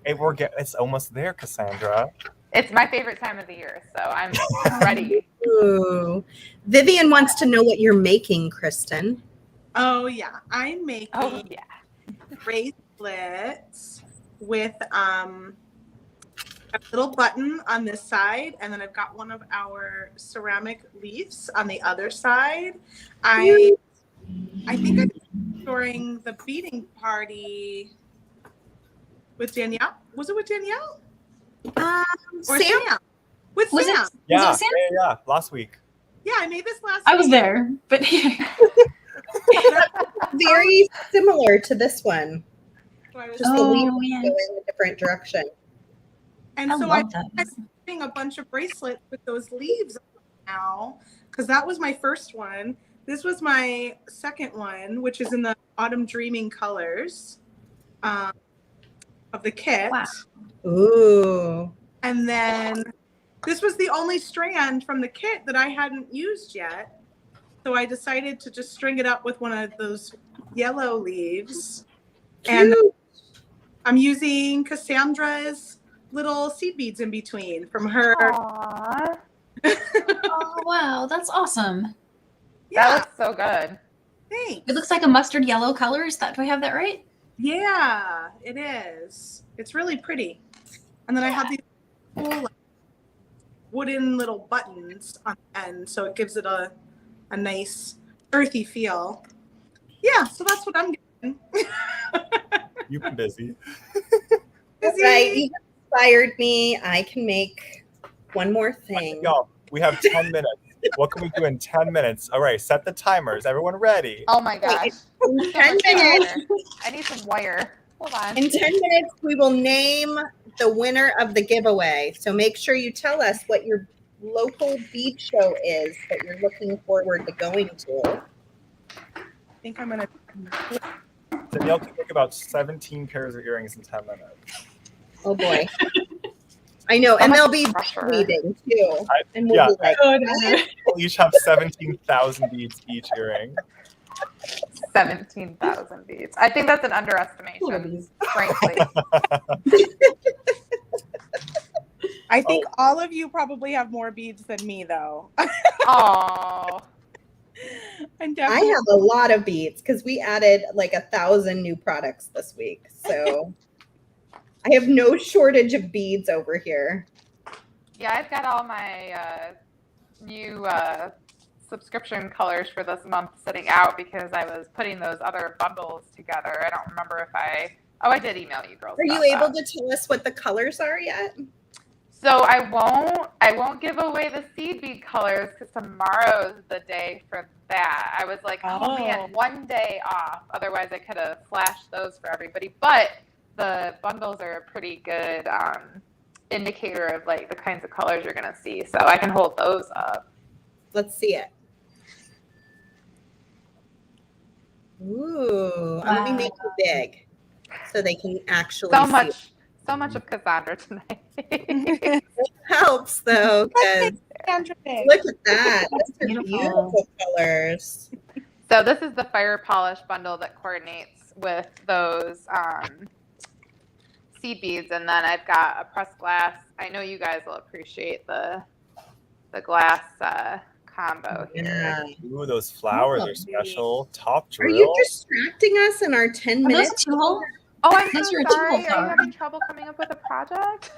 It's almost there, Cassandra. It's my favorite time of the year, so I'm ready. Ooh. Vivian wants to know what you're making, Kristen. Oh yeah, I'm making Oh yeah. bracelets with a little button on this side, and then I've got one of our ceramic leaves on the other side. I think I did during the beading party with Danielle. Was it with Danielle? Or Sam. With Was Sam. it? Yeah, Was it Sam? yeah, last week. Yeah, I made this last I was week. there, but Very similar to this one. So I was Just the leaves oh yeah, go in a different direction. and I so love that. I'm doing a bunch of bracelets with those leaves now, because that was my first one. This was my second one, which is in the Autumn Dreaming colors of the kit. Wow. Ooh. And then this was the only strand from the kit that I hadn't used yet. So I decided to just string it up with one of those yellow leaves. And I'm using Cassandra's little seed beads in between from her. Aww. Oh wow, that's awesome. Yeah, That looks so good. thanks. It looks like a mustard yellow color. Is that? Do I have that right? Yeah, it is. It's really pretty. And then I have these cool like, wooden little buttons on the end, so it gives it a nice earthy feel. Yeah, so that's what I'm doing. You've been busy. Right. You inspired me. I can make one more thing. Y'all, we have 10 minutes. What can we do in 10 minutes? All right, set the timers. Everyone ready? Oh my gosh. In 10 minutes, I need some wire. Hold on. in 10 minutes, we will name the winner of the giveaway. So make sure you tell us what your local bead show is that you're looking forward to going to. I think I'm gonna. Danielle can make about 17 pairs of earrings in 10 minutes. Oh boy. I know, and much they'll be pressure. beading too. And we'll yeah, be like, We'll each have 17,000 beads each earring. 17,000 beads. I think that's an underestimation, frankly. I think all of you probably have more beads than me, though. Oh. I'm I definitely. have a lot of beads because we added like 1,000 new products this week. So I have no shortage of beads over here. Yeah, I've got all my new subscription colors for this month sitting out because I was putting those other bundles together. I don't remember if I did email you girls. Are you about able that. to tell us what the colors are yet? So I won't give away the seed bead colors because tomorrow's the day for that. I was like, oh man, one day off. Otherwise I could have flashed those for everybody. But the bundles are a pretty good indicator of like the kinds of colors you're gonna see. So I can hold those up. Let's see it. Ooh, I'm going to make it big so they can actually So see much So much of Cassandra tonight. It helps though, because look at that. Those are beautiful colors. So this is the fire polish bundle that coordinates with those seed beads, and then I've got a pressed glass. I know you guys will appreciate the glass combo here. Yeah. Ooh, those flowers are special. Top Are drill. you distracting us in our 10 Are minutes? those two-hole? Oh, I'm Those so are a sorry. two-hole Are you flower. having trouble coming up with a project?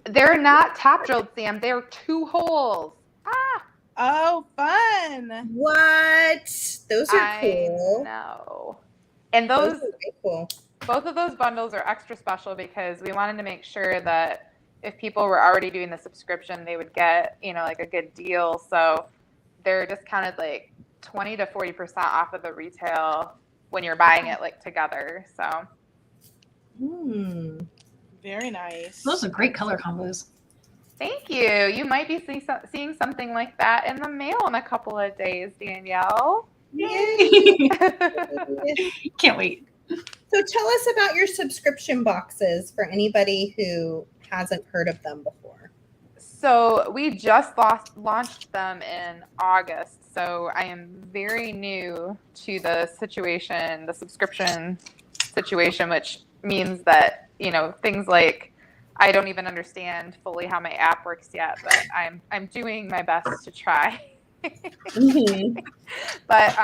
They're not top drilled, Sam. They're 2 holes. Ah, Oh, fun. What? Those are cool. No. And Those those are very cool. both of those bundles are extra special because we wanted to make sure that if people were already doing the subscription, they would get, like a good deal. So they're discounted like 20 to 40% off of the retail when you're buying it like together. So Hmm. Very nice. Those are great color combos. Thank you. You might be seeing something like that in the mail in a couple of days, Danielle. Yay! Can't wait. So tell us about your subscription boxes for anybody who hasn't heard of them before. So we just launched them in August. So I am very new to the situation, the subscription situation, which means that, you know, things like I don't even understand fully how my app works yet, but I'm doing my best to try. Mm-hmm. But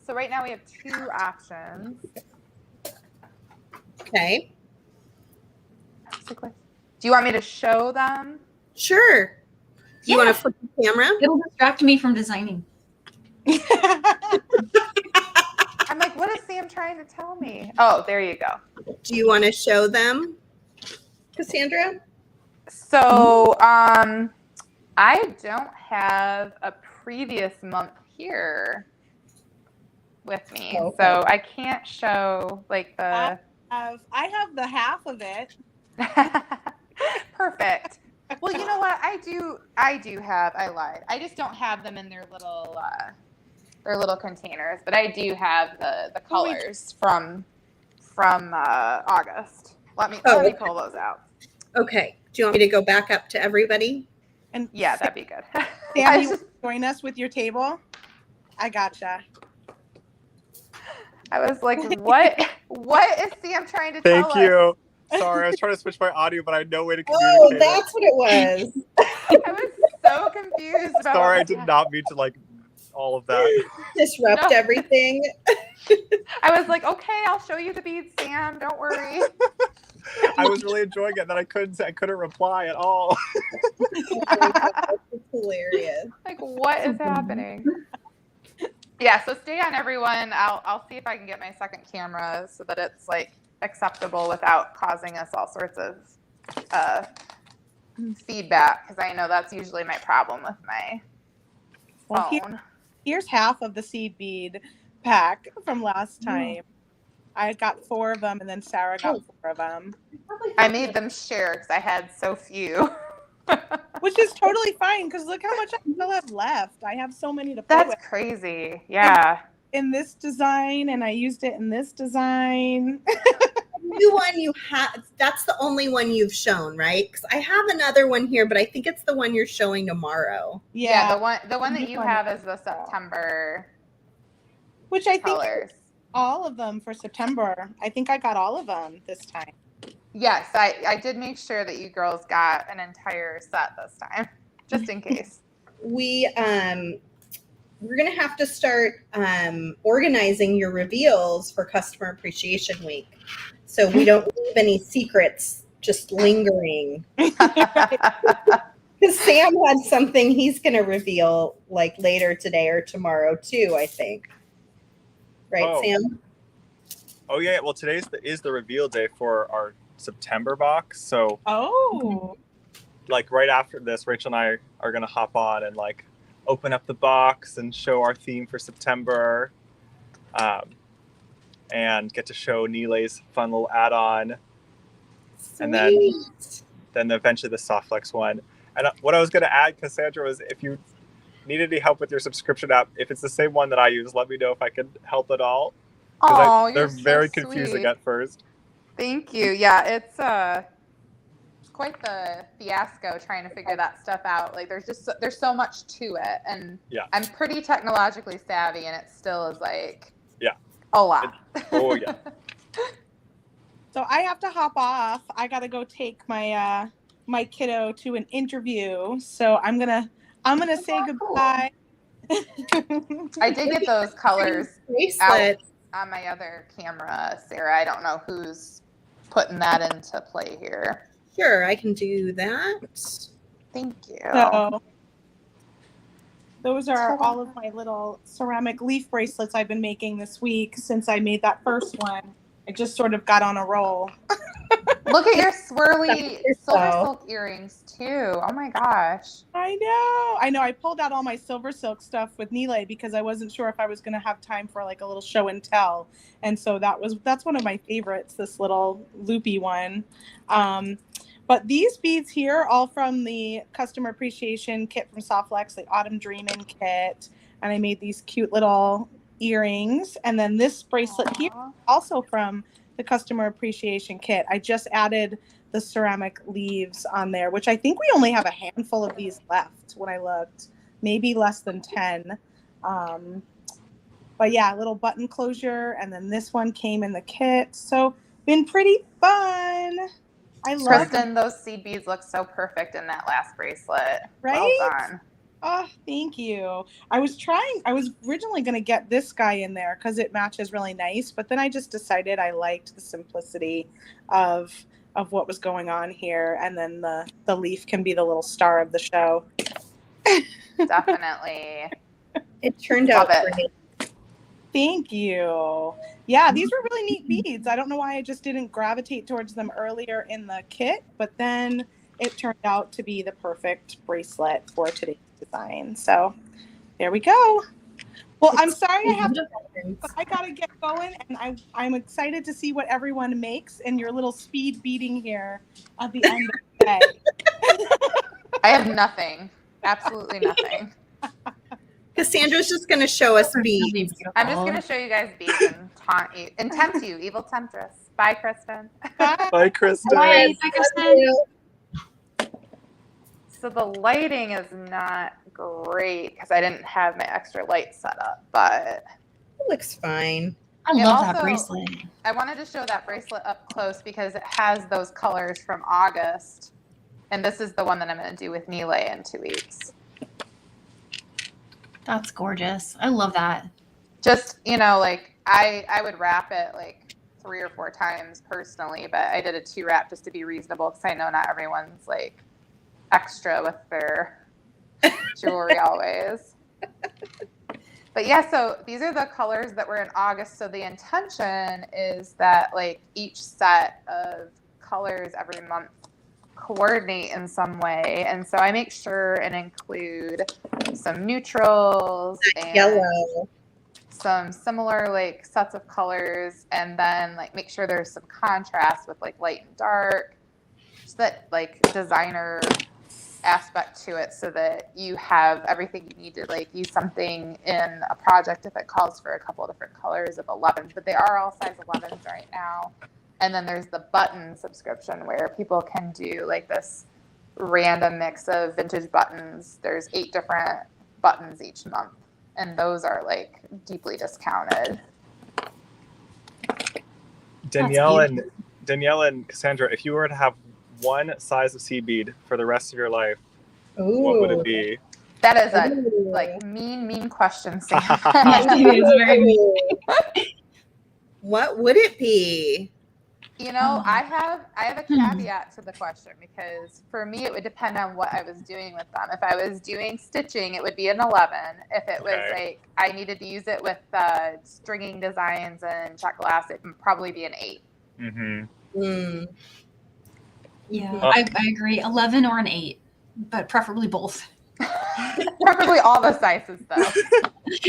so right now we have 2 options. Okay. Do you want me to show them? Sure. Do you want to flip the camera? It'll distract me from designing. I'm like, what is Sam trying to tell me? Oh, there you go. Do you want to show them, Cassandra? So I don't have a previous month here with me. Okay. So I can't show like the I have the half of it. Perfect. Well, you know what? I do have, I lied. I just don't have them in their little containers, but I do have the colors from August. Let me pull those out. Okay. Do you want me to go back up to everybody? And Yeah, that'd be good. Sam, you join us with your table? I gotcha. I was like, what is Sam trying to tell us? Thank you. Sorry, I was trying to switch my audio, but I had no way to communicate. Oh, that's what it was. I was so confused about Sorry, I did not mean to like all of that. Disrupt everything. I was like, okay, I'll show you the beads, Sam. Don't worry. I was really enjoying it, and then I couldn't reply at all. That's hilarious. Like, what is happening? Yeah, so stay on, everyone. I'll see if I can get my second camera so that it's like acceptable without causing us all sorts of feedback, because I know that's usually my problem with my phone. Here's half of the seed bead pack from last time. I got 4 of them, and then Sarah got 4 of them. I made them share because I had so few. Which is totally fine, because look how much I still have left. I have so many to play with. That's crazy. Yeah. In this design, and I used it in this design. New one you have, that's the only one you've shown, right? Because I have another one here, but I think it's the one you're showing tomorrow. Yeah, the one that you have is the September Which I think colors. all of them for September. I think I got all of them this time. Yes, I did make sure that you girls got an entire set this time, just in case. We're gonna have to start organizing your reveals for Customer Appreciation Week, so we don't leave any secrets just lingering. Because Sam had something he's gonna reveal like later today or tomorrow too, I think. Right, Sam? Oh yeah. Well, today is the reveal day for our September box. So like right after this, Rachel and I are gonna hop on and like open up the box and show our theme for September, and get to show Nilay's fun little add-on. Sweet. And then eventually the soft flex one. And what I was going to add, Cassandra, was if you need any help with your subscription app, if it's the same one that I use, let me know if I can help at all. Oh, they're you're very so confusing sweet. at first. Thank you. Yeah, it's quite the fiasco trying to figure that stuff out. Like there's so much to it, and I'm pretty technologically savvy, and it still is like a lot. Yeah. So I have to hop off. I gotta go take my my kiddo to an interview. So I'm gonna say goodbye. I did get those colors Bracelet. out on my other camera, Sarah. I don't know who's putting that into play here. Sure, I can do that. Thank you. So those are all of my little ceramic leaf bracelets I've been making this week since I made that first one. I just sort of got on a roll. Look at your swirly SilverSilk earrings too. Oh my gosh. I know. I pulled out all my SilverSilk stuff with Nilay because I wasn't sure if I was going to have time for like a little show and tell. And so that's one of my favorites, this little loopy one. But these beads here, all from the customer appreciation kit from Softlex, the Autumn Dreamin' kit. And I made these cute little earrings. And then this bracelet here, also from the customer appreciation kit. I just added the ceramic leaves on there, which I think we only have a handful of these left when I looked, maybe less than 10. But yeah, little button closure. And then this one came in the kit. So been pretty fun. I love Kristen, those seed beads look so perfect in that last bracelet. Right? Well done. Oh, thank you. I was originally going to get this guy in there because it matches really nice, but then I just decided I liked the simplicity of what was going on here, and then the leaf can be the little star of the show. Definitely. It turned out great. Thank you. Yeah, these were really neat beads. I don't know why I just didn't gravitate towards them earlier in the kit, but then it turned out to be the perfect bracelet for today's design. So there we go. Well, I'm sorry I have to, but I got to get going, and I'm excited to see what everyone makes in your little speed beading here at the end of the day. I have nothing. Absolutely nothing. Cassandra's just going to show us beads. I'm just going to show you guys beads and taunt you and tempt you, evil temptress. Bye, Kristen. Bye, Kristen. Bye, Kristen. So the lighting is not great because I didn't have my extra light set up, but it looks fine. I love that bracelet. I wanted to show that bracelet up close because it has those colors from August. And this is the one that I'm going to do with Nile in 2 weeks. That's gorgeous. I love that. Just, like I would wrap it like 3 or 4 times personally, but I did a 2 wrap just to be reasonable because I know not everyone's like extra with their jewelry always. But yeah, so these are the colors that were in August. So the intention is that like each set of colors every month coordinate in some way, and so I make sure and include some neutrals and yellow, some similar like sets of colors, and then like make sure there's some contrast with like light and dark, so that like designer aspect to it, so that you have everything you need to like use something in a project if it calls for a couple of different colors of 11s, but they are all size 11s right now. And then there's the button subscription where people can do like this random mix of vintage buttons. There's 8 different buttons each month, and those are like deeply discounted. Danielle and Cassandra, if you were to have one size of seed bead for the rest of your life, what would it be? That is a like mean question, Sam. Yes, it is very mean. What would it be? I have a caveat to the question, because for me it would depend on what I was doing with them. If I was doing stitching, it would be an 11. If it was like I needed to use it with stringing designs and check glass, it would probably be an 8. Mm-hmm. Yeah, I agree. 11 or an 8, but preferably both. Preferably all the sizes, though.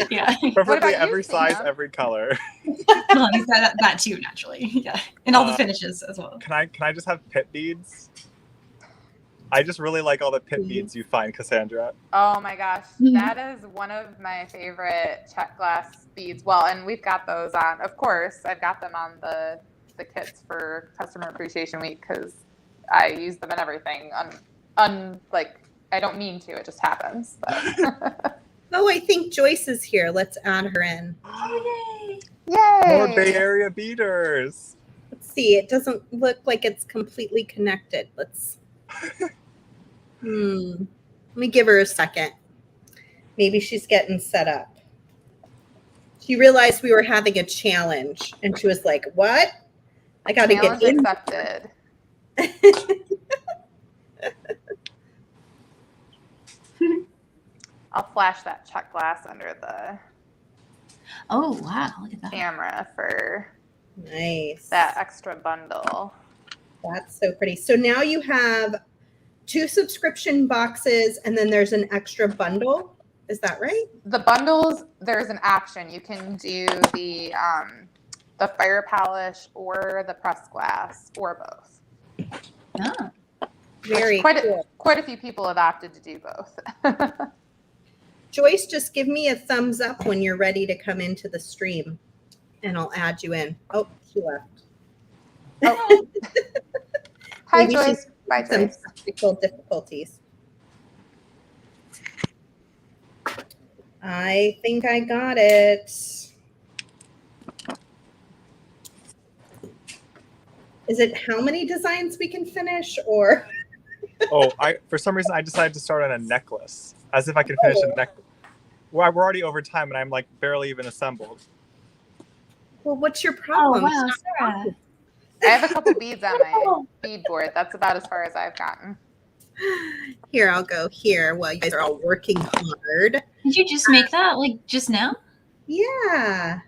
Yeah. Preferably every size, every color. that too, naturally. Yeah, and all the finishes as well. Can I just have pit beads? I just really like all the pit beads you find, Cassandra. Oh my gosh, that is one of my favorite check glass beads. Well, and we've got those on. Of course, I've got them on the kits for Customer Appreciation Week because I use them in everything. Like. I don't mean to, it just happens. But. Oh, I think Joyce is here. Let's add her in. Oh, yay. Yay! More Bay Area beaders. Let's see. It doesn't look like it's completely connected. Let's. Let me give her a second. Maybe she's getting set up. She realized we were having a challenge, and she was like, "What? I got to get in." Accepted. I'll flash that check glass under the Oh, wow. Look at that. camera for Nice. that extra bundle. That's so pretty. So now you have 2 subscription boxes, and then there's an extra bundle. Is that right? The bundles, there's an option. You can do the fire polish or the pressed glass or both. Oh. Very cool. Quite a few people have opted to do both. Joyce, just give me a thumbs up when you're ready to come into the stream, and I'll add you in. Oh, she left. Oh. Hi, Maybe Joyce. Bye, some Joyce. technical difficulties. I think I got it. Is it how many designs we can finish, or? Oh, for some reason I decided to start on a necklace, as if I could finish a necklace. Well, we're already over time, and I'm like barely even assembled. Well, what's your problem? Oh wow, Sarah. I have a couple beads on my bead board. That's about as far as I've gotten. Here, I'll go here while you guys are all working hard. Did you just make that like just now? Yeah.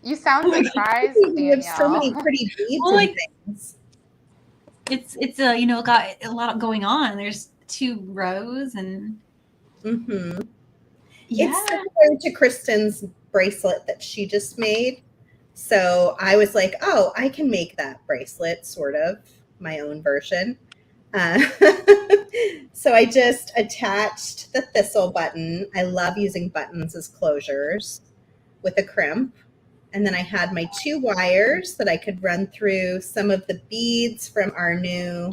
You sound surprised, You Danielle. have so many pretty beads Well, and like, things. It's you know, got a lot going on. There's 2 rows and Mm-hmm. yeah. It's similar to Kristen's bracelet that she just made. So I was like, oh, I can make that bracelet, sort of, my own version. So I just attached the thistle button. I love using buttons as closures with a crimp. And then I had my 2 wires that I could run through some of the beads from our new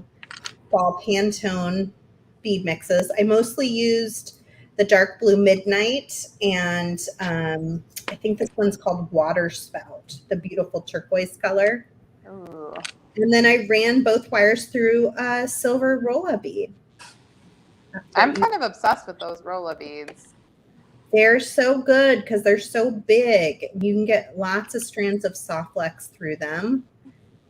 fall Pantone bead mixes. I mostly used the dark blue midnight, and I think this one's called Water Spout, the beautiful turquoise color. Ooh. And then I ran both wires through a silver rolla bead. I'm kind of obsessed with those rolla beads. They're so good because they're so big. You can get lots of strands of soft flex through them.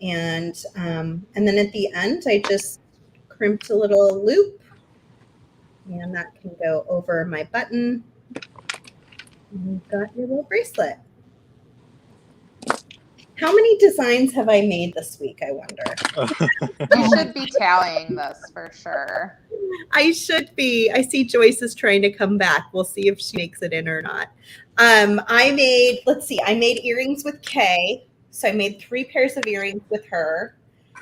And then at the end, I just crimped a little loop. And that can go over my button. And you've got your little bracelet. How many designs have I made this week, I wonder? You should be tallying this for sure. I should be. I see Joyce is trying to come back. We'll see if she makes it in or not. I made earrings with Kay. So I made 3 pairs of earrings with her.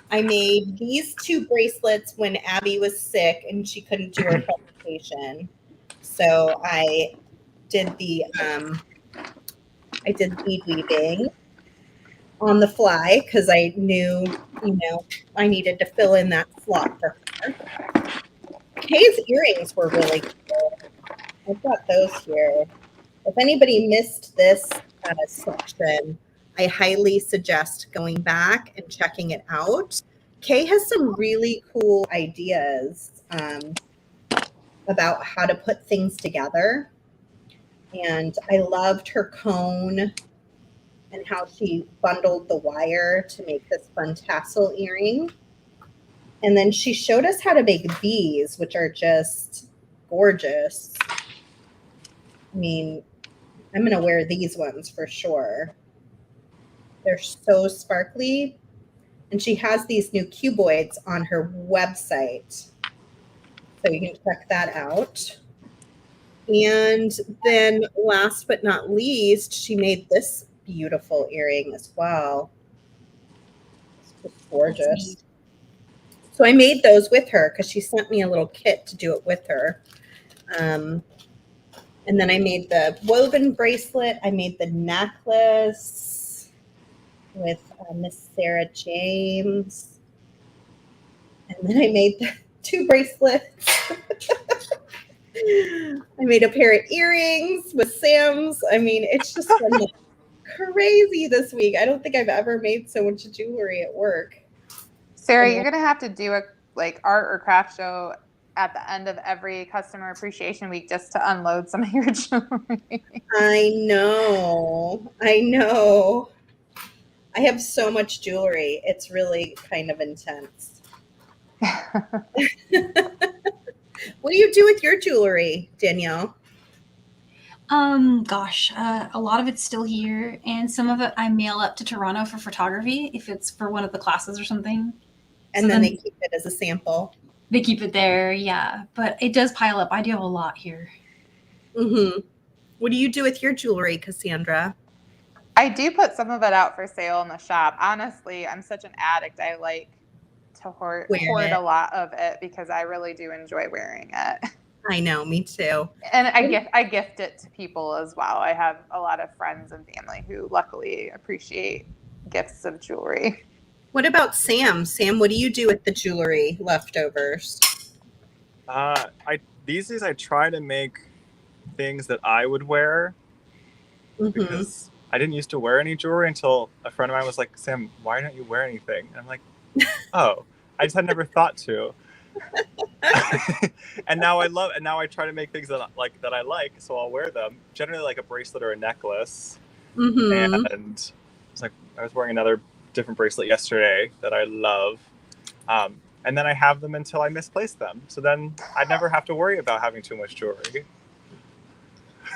I made these 2 bracelets when Abby was sick and she couldn't do her presentation. So I did the bead weaving on the fly because I knew, I needed to fill in that slot for her. Kay's earrings were really cool. I've got those here. If anybody missed this section, I highly suggest going back and checking it out. Kay has some really cool ideas about how to put things together. And I loved her cone and how she bundled the wire to make this fun tassel earring. And then she showed us how to make these, which are just gorgeous. I mean, I'm going to wear these ones for sure. They're so sparkly. And she has these new cuboids on her website. So you can check that out. And then last but not least, she made this beautiful earring as well. It's gorgeous. So I made those with her because she sent me a little kit to do it with her. And then I made the woven bracelet. I made the necklace with Miss Sarah James. And then I made the 2 bracelets. I made a pair of earrings with Sam's. I mean, it's just been crazy this week. I don't think I've ever made so much jewelry at work. Sarah, you're going to have to do a art or craft show at the end of every customer appreciation week just to unload some of your jewelry. I know. I have so much jewelry. It's really kind of intense. What do you do with your jewelry, Danielle? Gosh, a lot of it's still here, and some of it I mail up to Toronto for photography if it's for one of the classes or something. And so then they keep it as a sample. They keep it there, yeah. But it does pile up. I do have a lot here. Mm-hmm. What do you do with your jewelry, Cassandra? I do put some of it out for sale in the shop. Honestly, I'm such an addict. I like to hoard Wear a lot of it because I really do enjoy wearing it. I know, me too. And I gift it to people as well. I have a lot of friends and family who luckily appreciate gifts of jewelry. What about Sam? Sam, what do you do with the jewelry leftovers? These days I try to make things that I would wear because I didn't used to wear any jewelry until a friend of mine was like, Sam, why don't you wear anything? And I'm like, oh, I just had never thought to. and now I try to make things that I like, so I'll wear them. Generally like a bracelet or a necklace. And it's like I was wearing another different bracelet yesterday that I love. And then I have them until I misplace them. So then I never have to worry about having too much jewelry.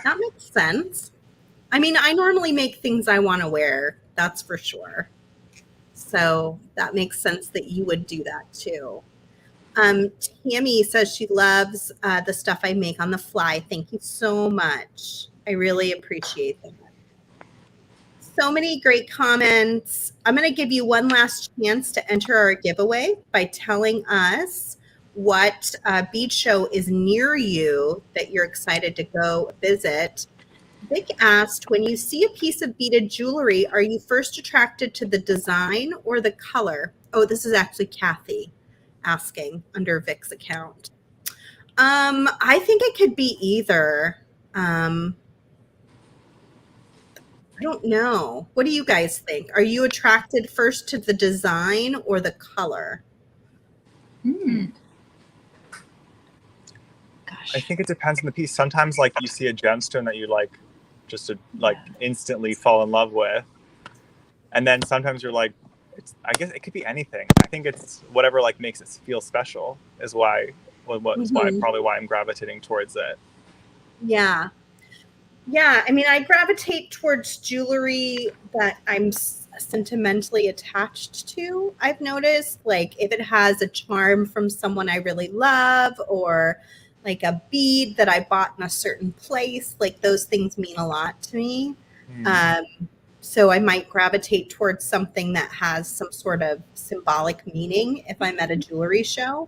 That makes sense. I mean, I normally make things I want to wear, that's for sure. So that makes sense that you would do that too. Tammy says she loves the stuff I make on the fly. Thank you so much. I really appreciate that. So many great comments. I'm going to give you one last chance to enter our giveaway by telling us what bead show is near you that you're excited to go visit. Vic asked, when you see a piece of beaded jewelry, are you first attracted to the design or the color? Oh, this is actually Kathy asking under Vic's account. I think it could be either. I don't know. What do you guys think? Are you attracted first to the design or the color? I think it depends on the piece. Sometimes like you see a gemstone that you like just to like instantly fall in love with. And then sometimes you're like, I guess it could be anything. I think it's whatever like makes it feel special is why I'm gravitating towards it. Yeah. Yeah, I mean, I gravitate towards jewelry that I'm sentimentally attached to. I've noticed, like, if it has a charm from someone I really love, or like a bead that I bought in a certain place, like those things mean a lot to me. So I might gravitate towards something that has some sort of symbolic meaning if I'm at a jewelry show.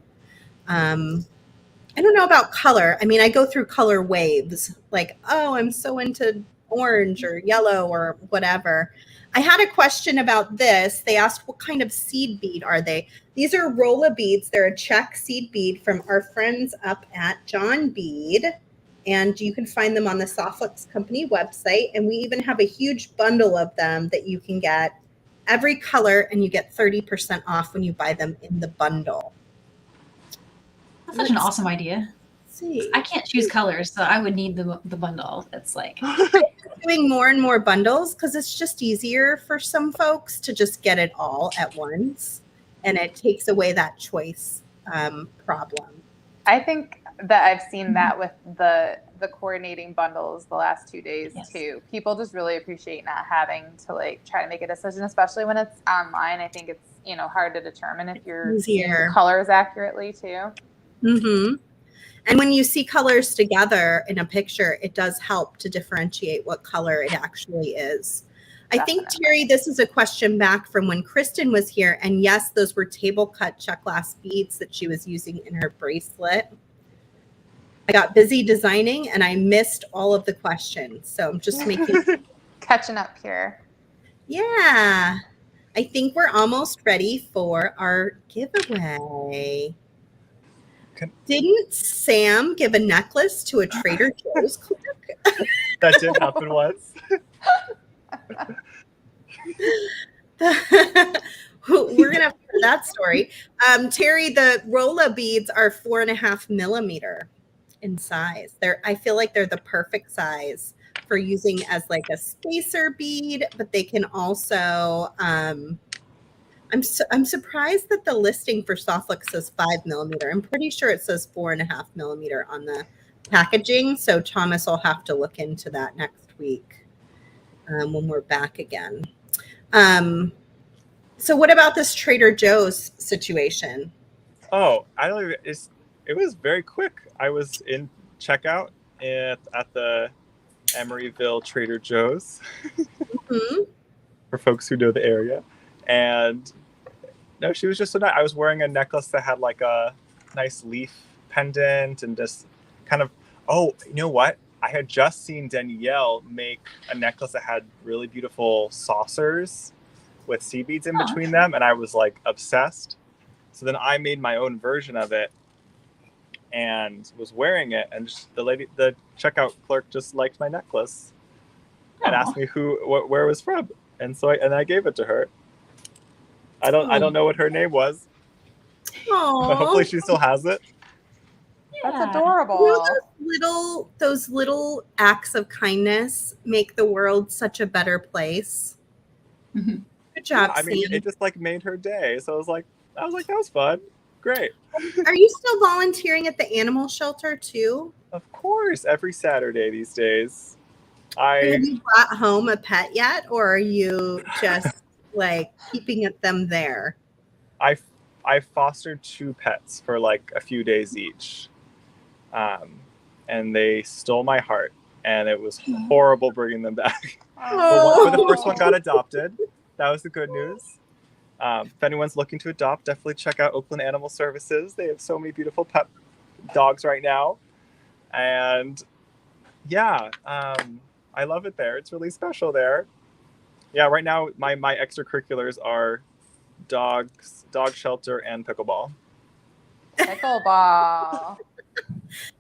I don't know about color. I mean, I go through color waves, like, oh, I'm so into orange or yellow or whatever. I had a question about this. They asked, what kind of seed bead are they? These are Rolla beads. They're a Czech seed bead from our friends up at John Bead. And you can find them on the Softflux Company website. And we even have a huge bundle of them that you can get every color, and you get 30% off when you buy them in the bundle. That's such an awesome idea. See. I can't choose colors, so I would need the bundle. It's like doing more and more bundles because it's just easier for some folks to just get it all at once, and it takes away that choice problem. I think that I've seen that with the coordinating bundles the last 2 days too. People just really appreciate not having to like try to make a decision, especially when it's online. I think it's hard to determine if you're seeing colors accurately too. And when you see colors together in a picture, it does help to differentiate what color it actually is. Definitely. I think, Terry, this is a question back from when Kristen was here. And yes, those were table cut check glass beads that she was using in her bracelet. I got busy designing and I missed all of the questions. So I'm just catching up here. Yeah. I think we're almost ready for our giveaway. Didn't Sam give a necklace to a Trader Joe's clerk? That did happen once. We're going to have to hear that story. Terry, the Rolla beads are 4.5 millimeter in size. I feel like they're the perfect size for using as like a spacer bead, but they can also... I'm surprised that the listing for Softflux says 5 millimeter. I'm pretty sure it says 4.5 millimeter on the packaging. So Thomas will have to look into that next week when we're back again. So what about this Trader Joe's situation? Oh, I don't even, it was very quick. I was in checkout at the Emeryville Trader Joe's for folks who know the area. And No, she was just so nice. I was wearing a necklace that had like a nice leaf pendant and just kind of, oh, you know what? I had just seen Danielle make a necklace that had really beautiful saucers with sea beads in between them, and I was like obsessed. So then I made my own version of it and was wearing it, and just the checkout clerk just liked my necklace and asked me where it was from, and so I gave it to her. I don't know what her name was. Aww. But hopefully she still has it. That's adorable. You know, those little acts of kindness make the world such a better place. Mm-hmm. Good job, I mean, it just like made her day. So I was like, that was fun. Great. Are you still volunteering at the animal shelter too? Of course, every Saturday these days. Have you brought home a pet yet, or are you just like keeping them there? I fostered 2 pets for like a few days each. And they stole my heart, and it was horrible bringing them back. But the first one got adopted. That was the good news. If anyone's looking to adopt, definitely check out Oakland Animal Services. They have so many beautiful pet dogs right now. And yeah, I love it there. It's really special there. Yeah, right now my extracurriculars are dog shelter and pickleball. Pickleball.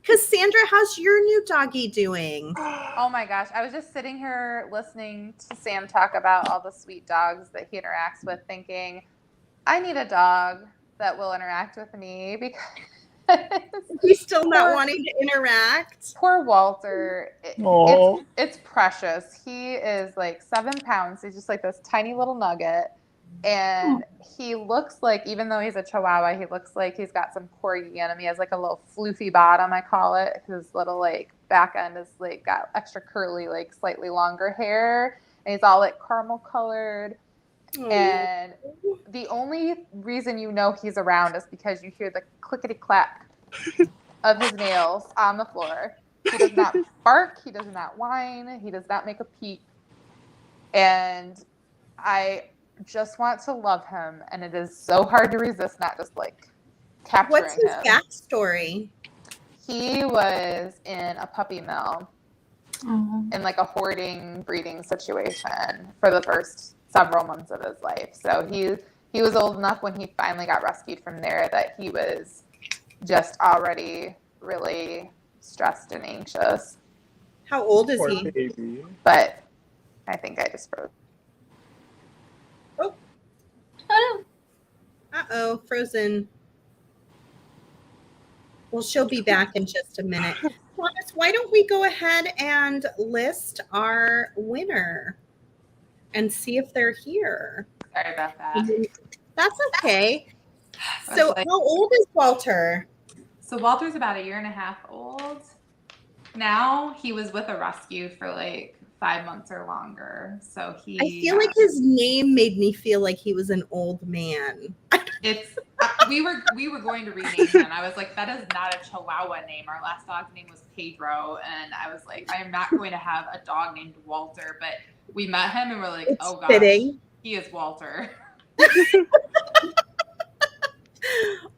Cassandra, how's your new doggy doing? Oh my gosh. I was just sitting here listening to Sam talk about all the sweet dogs that he interacts with, thinking, I need a dog that will interact with me, because he's still not wanting to interact. Poor Walter. It's precious. He is like 7 pounds. He's just like this tiny little nugget. And he looks like, even though he's a Chihuahua, he looks like he's got some corgi in him. He has like a little floofy bottom, I call it. His little like back end is like got extra curly, like slightly longer hair. And he's all like caramel colored. And the only reason you know he's around is because you hear the clickety clack of his nails on the floor. He does not bark. He does not whine. He does not make a peep. And I just want to love him, and it is so hard to resist not just like capturing him. What's his backstory? He was in a puppy mill in like a hoarding breeding situation for the first several months of his life. So he was old enough when he finally got rescued from there that he was just already really stressed and anxious. How old is Poor he? baby. But I think I just froze. Uh-oh, frozen. Well, she'll be back in just a minute. Thomas, why don't we go ahead and list our winner and see if they're here? Sorry about that. That's okay. So how old is Walter? So Walter's about 1.5 years old. Now he was with a rescue for like 5 months or longer. So I feel like his name made me feel like he was an old man. It's we were going to rename him. I was like, that is not a Chihuahua name. Our last dog's name was Pedro, and I was like, I am not going to have a dog named Walter. But we met him and we're like, it's oh gosh, fitting. He is Walter.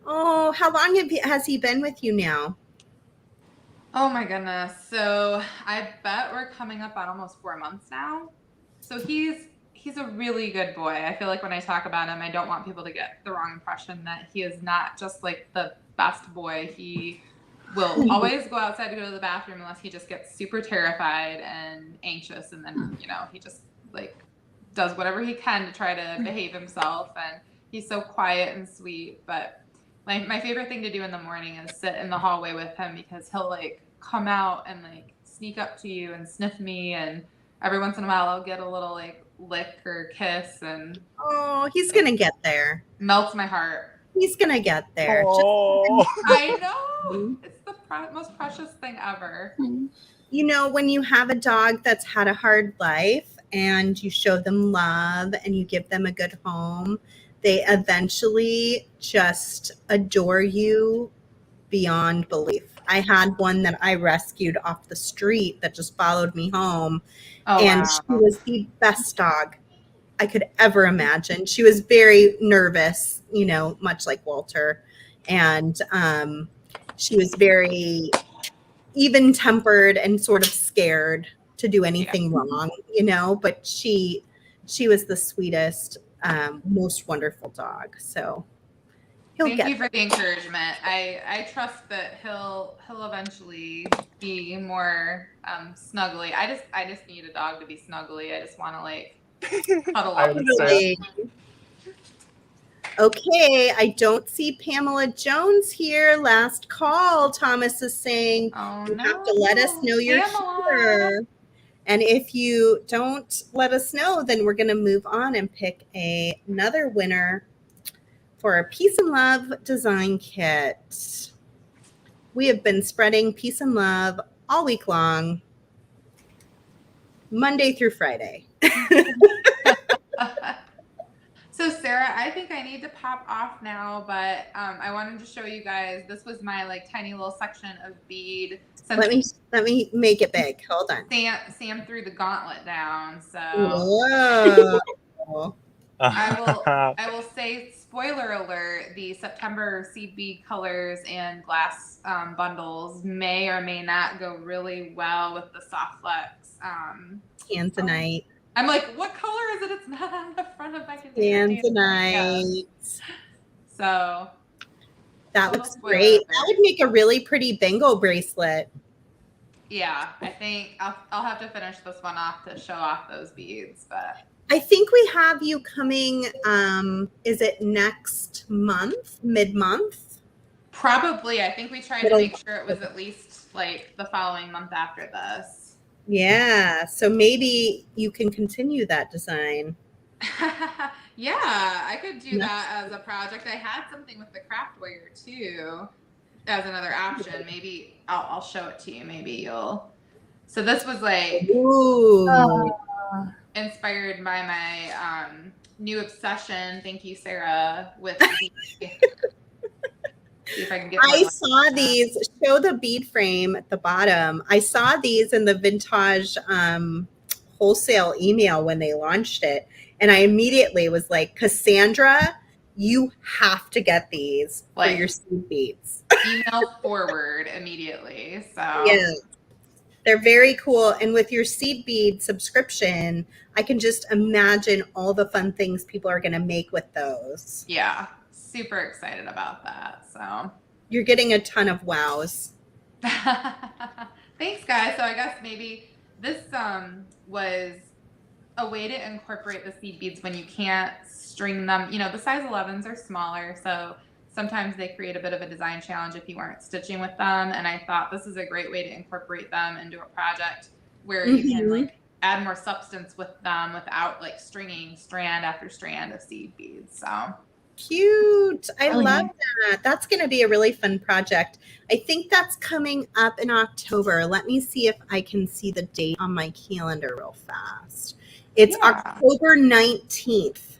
Oh, how long has he been with you now? Oh my goodness. So I bet we're coming up on almost 4 months now. So he's a really good boy. I feel like when I talk about him, I don't want people to get the wrong impression that he is not just like the best boy. He will always go outside to go to the bathroom unless he just gets super terrified and anxious. And then, he just like does whatever he can to try to behave himself. And he's so quiet and sweet. But my favorite thing to do in the morning is sit in the hallway with him, because he'll like come out and like sneak up to you and sniff me. And every once in a while I'll get a little like lick or kiss, and he's gonna get there. Melts my heart. He's gonna get there. I know, it's the most precious thing ever. When you have a dog that's had a hard life and you show them love and you give them a good home, they eventually just adore you beyond belief. I had one that I rescued off the street that just followed me home. She was the best dog. I could ever imagine. She was very nervous, you know, much like Walter. And she was very even-tempered and sort of scared to do anything wrong, you know, but she was the sweetest, most wonderful dog. So thank you for the encouragement. I trust that he'll eventually be more snuggly. I just need a dog to be snuggly. I just want to like cuddle up. Okay, I don't see Pamela Jones here. Last call, Thomas is saying. You have to let us know you're here. And if you don't let us know, then we're going to move on and pick another winner for our Peace and Love design kit. We have been spreading peace and love all week long, Monday through Friday. So Sarah, I think I need to pop off now, but I wanted to show you guys, this was my like tiny little section of bead. Let me make it big. Hold on. Sam threw the gauntlet down, so whoa. I will say, spoiler alert, the September seed bead colors and glass bundles may or may not go really well with the soft flex. Tanzanite. I'm like, what color is it? It's not on the front of my container. Tanzanite. So that looks great. That would make a really pretty bingo bracelet. Yeah, I think I'll have to finish this one off to show off those beads, but I think we have you coming, is it next month, mid-month? Probably. I think we tried to make sure it was at least like the following month after this. Yeah, so maybe you can continue that design. Yeah, I could do that as a project. I had something with the craft wire too as another option. Maybe I'll show it to you. Maybe you'll. So this was like inspired by my new obsession. Thank you, Sarah. With see if I can get. I saw these. Show the bead frame at the bottom. I saw these in the Vintage wholesale email when they launched it, and I immediately was like, Cassandra, you have to get these for your seed beads. Email forward immediately. So yeah, they're very cool. And with your seed bead subscription, I can just imagine all the fun things people are going to make with those. Yeah, super excited about that. So you're getting a ton of wows. Thanks, guys. So I guess maybe this was a way to incorporate the seed beads when you can't string them. You know, the size 11s are smaller, so sometimes they create a bit of a design challenge if you weren't stitching with them. And I thought this is a great way to incorporate them into a project where you can like add more substance with them without like stringing strand after strand of seed beads. So cute. I love that. That's going to be a really fun project. I think that's coming up in October. Let me see if I can see the date on my calendar real fast. It's October 19th.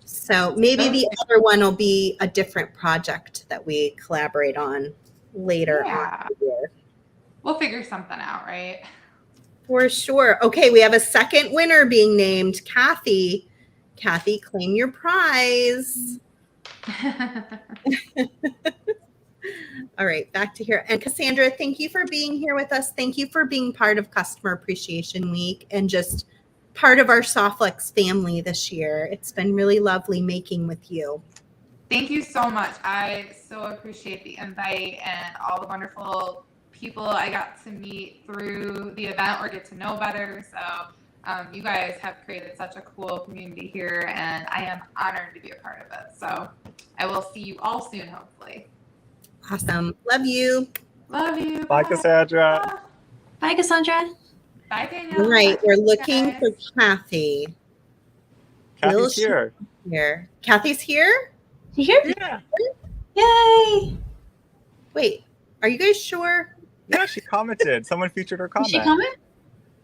So maybe the other one will be a different project that we collaborate on later on in the year. We'll figure something out, right? For sure. Okay, we have a second winner being named, Kathy. Kathy, claim your prize. All right, back to here. And Cassandra, thank you for being here with us. Thank you for being part of Customer Appreciation Week and just part of our Softflex family this year. It's been really lovely making with you. Thank you so much. I so appreciate the invite and all the wonderful people I got to meet through the event or get to know better. So you guys have created such a cool community here, and I am honored to be a part of it. So I will see you all soon, hopefully. Awesome. Love you. Love you. Bye, Cassandra. Bye, Cassandra. Bye, Danielle. All right, we're looking for Kathy. Kathy's here. Kathy's here? You here? Yeah. Yay. Wait, are you guys sure? Yeah, she commented. Someone featured her comment. Did she comment?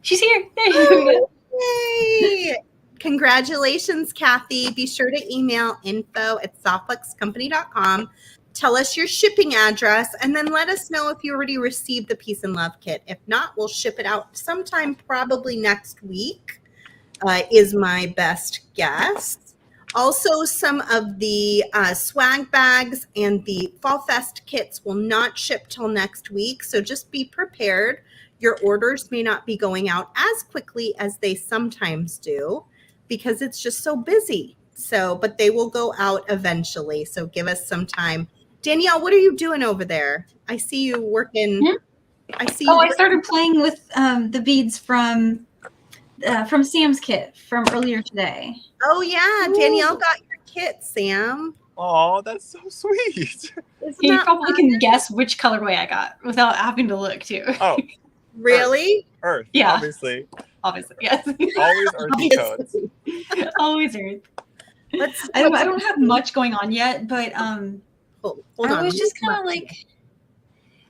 She's here. There we go. Yay! Congratulations, Kathy. Be sure to email info@softflexcompany.com. Tell us your shipping address, and then let us know if you already received the Peace and Love kit. If not, we'll ship it out sometime probably next week. is my best guess. Also, some of the swag bags and the Fall Fest kits will not ship till next week, so just be prepared. Your orders may not be going out as quickly as they sometimes do because it's just so busy. So, but they will go out eventually, so give us some time. Danielle, what are you doing over there? I see you working. I see. I started playing with the beads from Sam's kit from earlier today. Oh yeah, Danielle got your kit, Sam. Oh, that's so sweet. You probably can guess which colorway I got without having to look too. Oh, really? Earth. Yeah. Obviously, yes. Always earthy codes. Always Earth. I don't have much going on yet, but I was just kind of like,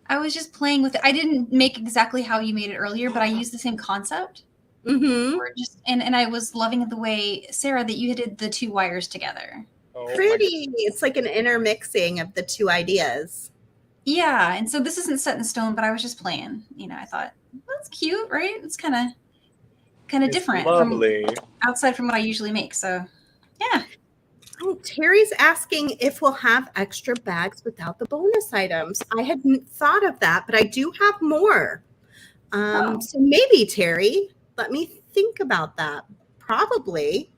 I was just playing with it. I didn't make exactly how you made it earlier, but I used the same concept. Mm-hmm. And I was loving the way, Sarah, that you did the two wires together. Oh, Pretty. It's like an intermixing of the two ideas. Yeah, and so this isn't set in stone, but I was just playing. I thought that's cute, right? It's kind of different, lovely, from outside from what I usually make. So, yeah. Oh, Terry's asking if we'll have extra bags without the bonus items. I hadn't thought of that, but I do have more. So maybe, Terry, let me think about that. Probably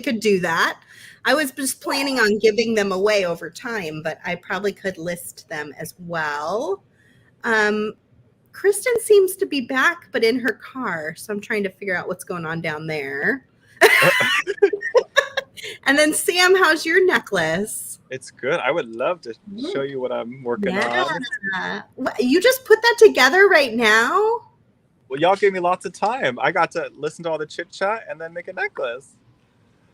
could do that. I was just planning on giving them away over time, but I probably could list them as well. Kristen seems to be back, but in her car. So I'm trying to figure out what's going on down there. And then Sam, how's your necklace? It's good. I would love to show you what I'm working on. You just put that together right now? Well, y'all gave me lots of time. I got to listen to all the chit chat and then make a necklace.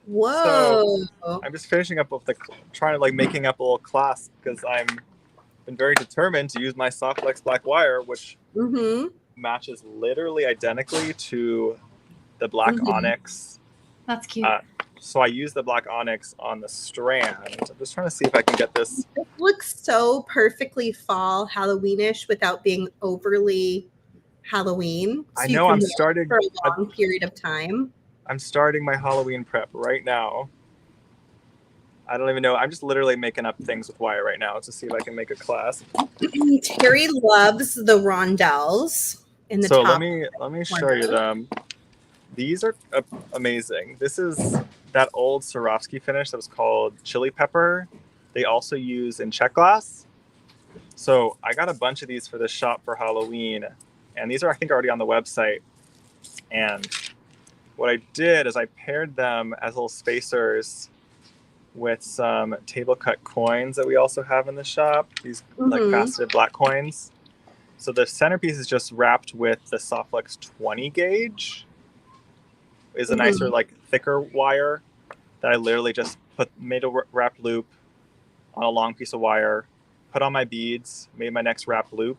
Whoa. So I'm just finishing up with trying to making up a little clasp because I'm been very determined to use my soft flex black wire, which matches literally identically to the black onyx. That's cute. So I use the black onyx on the strand. I'm just trying to see if I can get this. It looks so perfectly fall Halloweenish without being overly Halloween. So I know I'm starting for a long period of time. I'm starting my Halloween prep right now. I don't even know. I'm just literally making up things with wire right now to see if I can make a clasp. Terry loves the rondelles in the top. So let me show you them. These are amazing. This is that old Swarovski finish that was called chili pepper. They also use in check glass. So I got a bunch of these for this shop for Halloween, and these are I think already on the website. And what I did is I paired them as little spacers with some table cut coins that we also have in the shop. These faceted black coins. So the centerpiece is just wrapped with the Softflex 20 gauge. Is a nicer thicker wire that I literally just made a wrapped loop on a long piece of wire, put on my beads, made my next wrapped loop,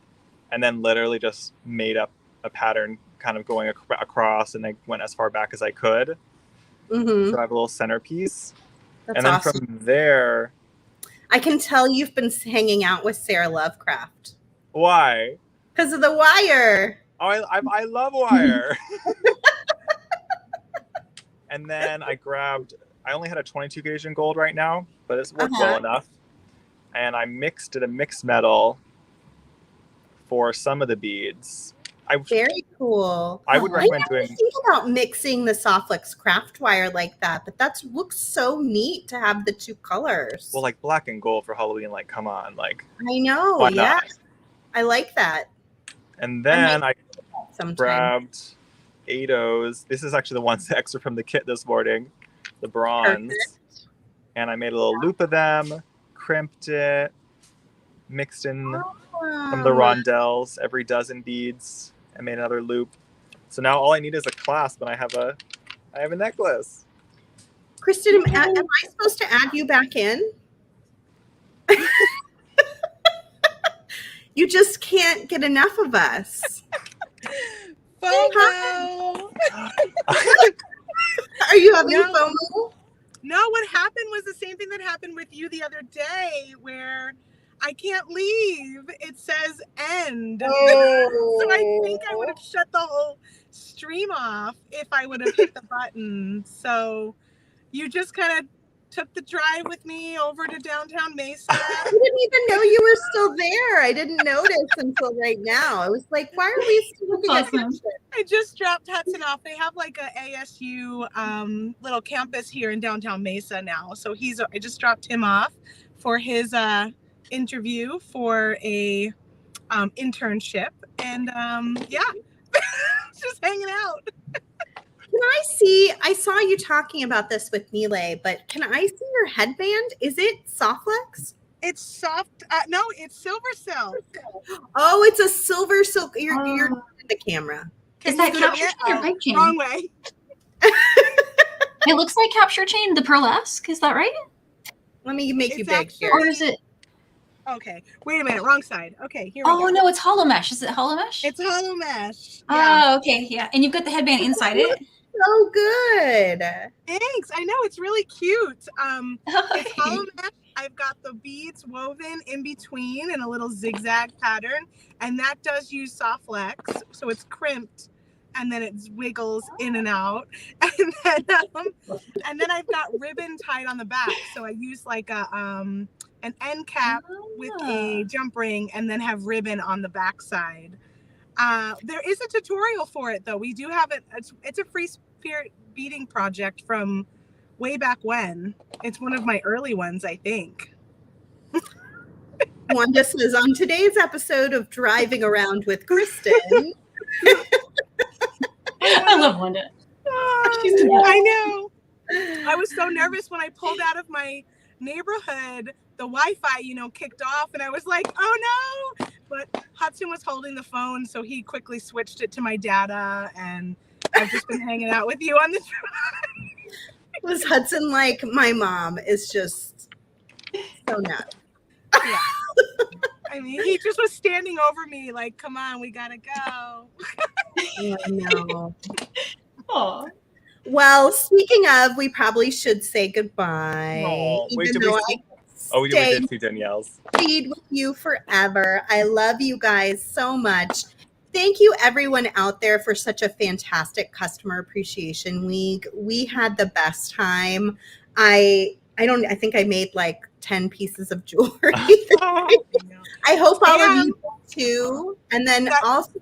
and then literally just made up a pattern kind of going across, and I went as far back as I could. So I have a little centerpiece. That's and then awesome. from there, I can tell you've been hanging out with Sarah Lovecraft. Why? Because of the wire. Oh, I love wire. And then I only had a 22 gauge in gold right now, but it's worked well enough. And I did a mixed metal for some of the beads. Very cool. I would recommend I never think about mixing the Softflex craft wire like that, but that looks so neat to have the two colors. Well, black and gold for Halloween, come on, I know, yeah. I like that. And then I grabbed Ados. This is actually the ones extra from the kit this morning, the bronze. Perfect. And I made a little loop of them, crimped it, mixed in some of the rondelles, every dozen beads, and made another loop. So now all I need is a clasp, and I have a necklace. Kristen, am I supposed to add you back in? You just can't get enough of us. FOMO. Are you having FOMO? No, what happened was the same thing that happened with you the other day, where I can't leave. It says end. Oh. So I think I would have shut the whole stream off if I would have hit the button. So you just kind of took the drive with me over to downtown Mesa. I didn't even know you were still there. I didn't notice until right now. I was like, why are we still looking at this? I just dropped Hudson off. They have like a ASU little campus here in downtown Mesa now. So I just dropped him off for his interview for a internship. And just hanging out. I saw you talking about this with Nile, but can I see your headband? Is it Softlex? It's soft. No, it's SilverSilk. Oh, it's a SilverSilk. You're in the camera. Is that capture chain or pipe chain? Wrong way. It looks like capture chain, the pearlesque. Is that right? Let me make you big here. Or is it? Okay, wait a minute. Wrong side. Okay, here we go. Oh, no, it's hollow mesh. Is it hollow mesh? It's hollow mesh. Yeah. Oh, okay. Yeah. And you've got the headband inside it. So good. Thanks. I know, it's really cute. It's hollow mesh. I've got the beads woven in between in a little zigzag pattern, and that does use Softlex, so it's crimped, and then it wiggles in and out, and then I've got ribbon tied on the back, so I use like an end cap with a jump ring, and then have ribbon on the back side. There is a tutorial for it, though. We do have it. It's a free spirit beading project from way back when. It's one of my early ones, I think. Wanda says, on today's episode of Driving Around with Kristen. I love Wanda. I know. I was so nervous when I pulled out of my neighborhood. The Wi-Fi, kicked off, and I was like, oh no. But Hudson was holding the phone, so he quickly switched it to my data, and I've just been hanging out with you on the drive. Was Hudson like, my mom is just so nuts? Yeah. I mean, he just was standing over me like, come on, we gotta go. I know. Oh. Well, speaking of, we probably should say goodbye. Oh, wait, did we did see Danielle's. Bead with you forever. I love you guys so much. Thank you everyone out there for such a fantastic customer appreciation week. We had the best time. I think I made like 10 pieces of jewelry. I hope all of you too. And then also,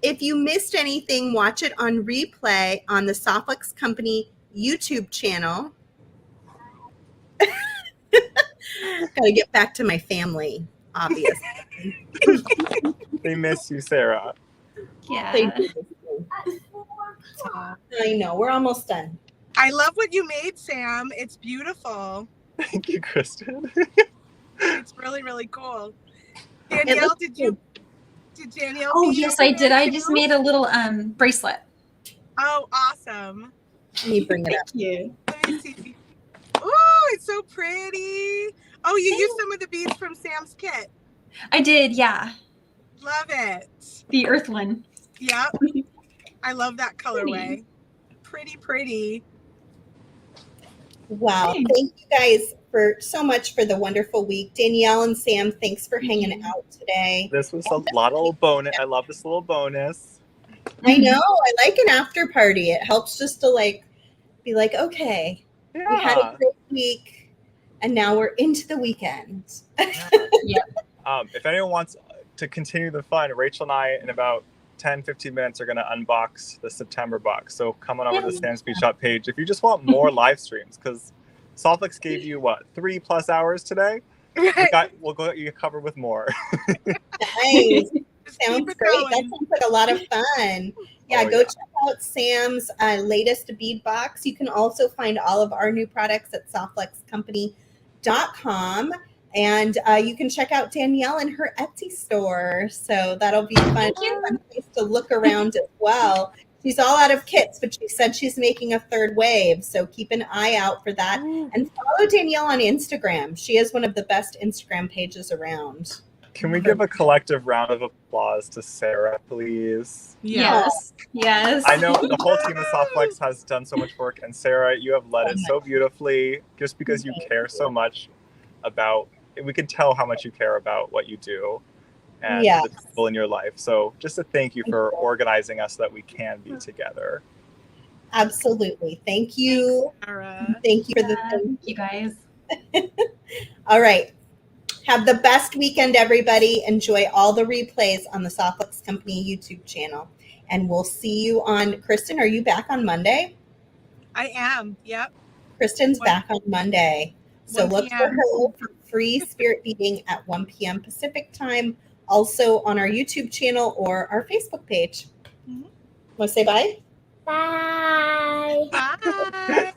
if you missed anything, watch it on replay on the Softlex Company YouTube channel. Gotta get back to my family, obviously. They miss you, Sarah. Yeah. They do. I know. We're almost done. I love what you made, Sam. It's beautiful. Thank you, Kristen. It's really, really cool. Danielle, did Danielle? Oh, yes, I did. I just made a little bracelet. Oh, awesome. Let me bring it up. Thank you. Let me see. Oh, it's so pretty. Oh, you used some of the beads from Sam's kit. I did, yeah. Love it. The earth one. Yep. I love that colorway. Pretty. Wow. Thank you guys so much for the wonderful week. Danielle and Sam, thanks for hanging out today. This was a little bonus. I love this little bonus. I know. I like an after party. It helps just to be like, okay, we had a great week and now we're into the weekend. Yep. If anyone wants to continue the fun, Rachel and I in about 10-15 minutes are going to unbox the September box. So come on over to the Sam's Bead Shop page if you just want more live streams, because Softlex gave you 3+ hours today. Right. We'll go get you covered with more. Nice. Sounds great. That sounds like a lot of fun. Yeah, go check out Sam's latest bead box. You can also find all of our new products at softluxcompany.com. And you can check out Danielle in her Etsy store. So that'll be fun. Fun place to look around as well. She's all out of kits, but she said she's making a third wave. So keep an eye out for that. And follow Danielle on Instagram. She is one of the best Instagram pages around. Can we give a collective round of applause to Sarah, please? Yes. I know the whole team of Softlex has done so much work. And Sarah, you have led it so beautifully just because you care so much about, we can tell how much you care about what you do. and the people in your life. So just a thank you for organizing us so that we can be together. Absolutely. Thank you. Thanks, Sarah. Thank you for the Thank you guys. All right. Have the best weekend, everybody. Enjoy all the replays on the Softlex Company YouTube channel. And we'll see you on, Kristen, are you back on Monday? I am. Yep. Kristen's back on Monday. So 1 look for p.m. her for free spirit beading at 1 p.m. Pacific time, also on our YouTube channel or our Facebook page. Mhm. Want to say bye? Bye. Bye.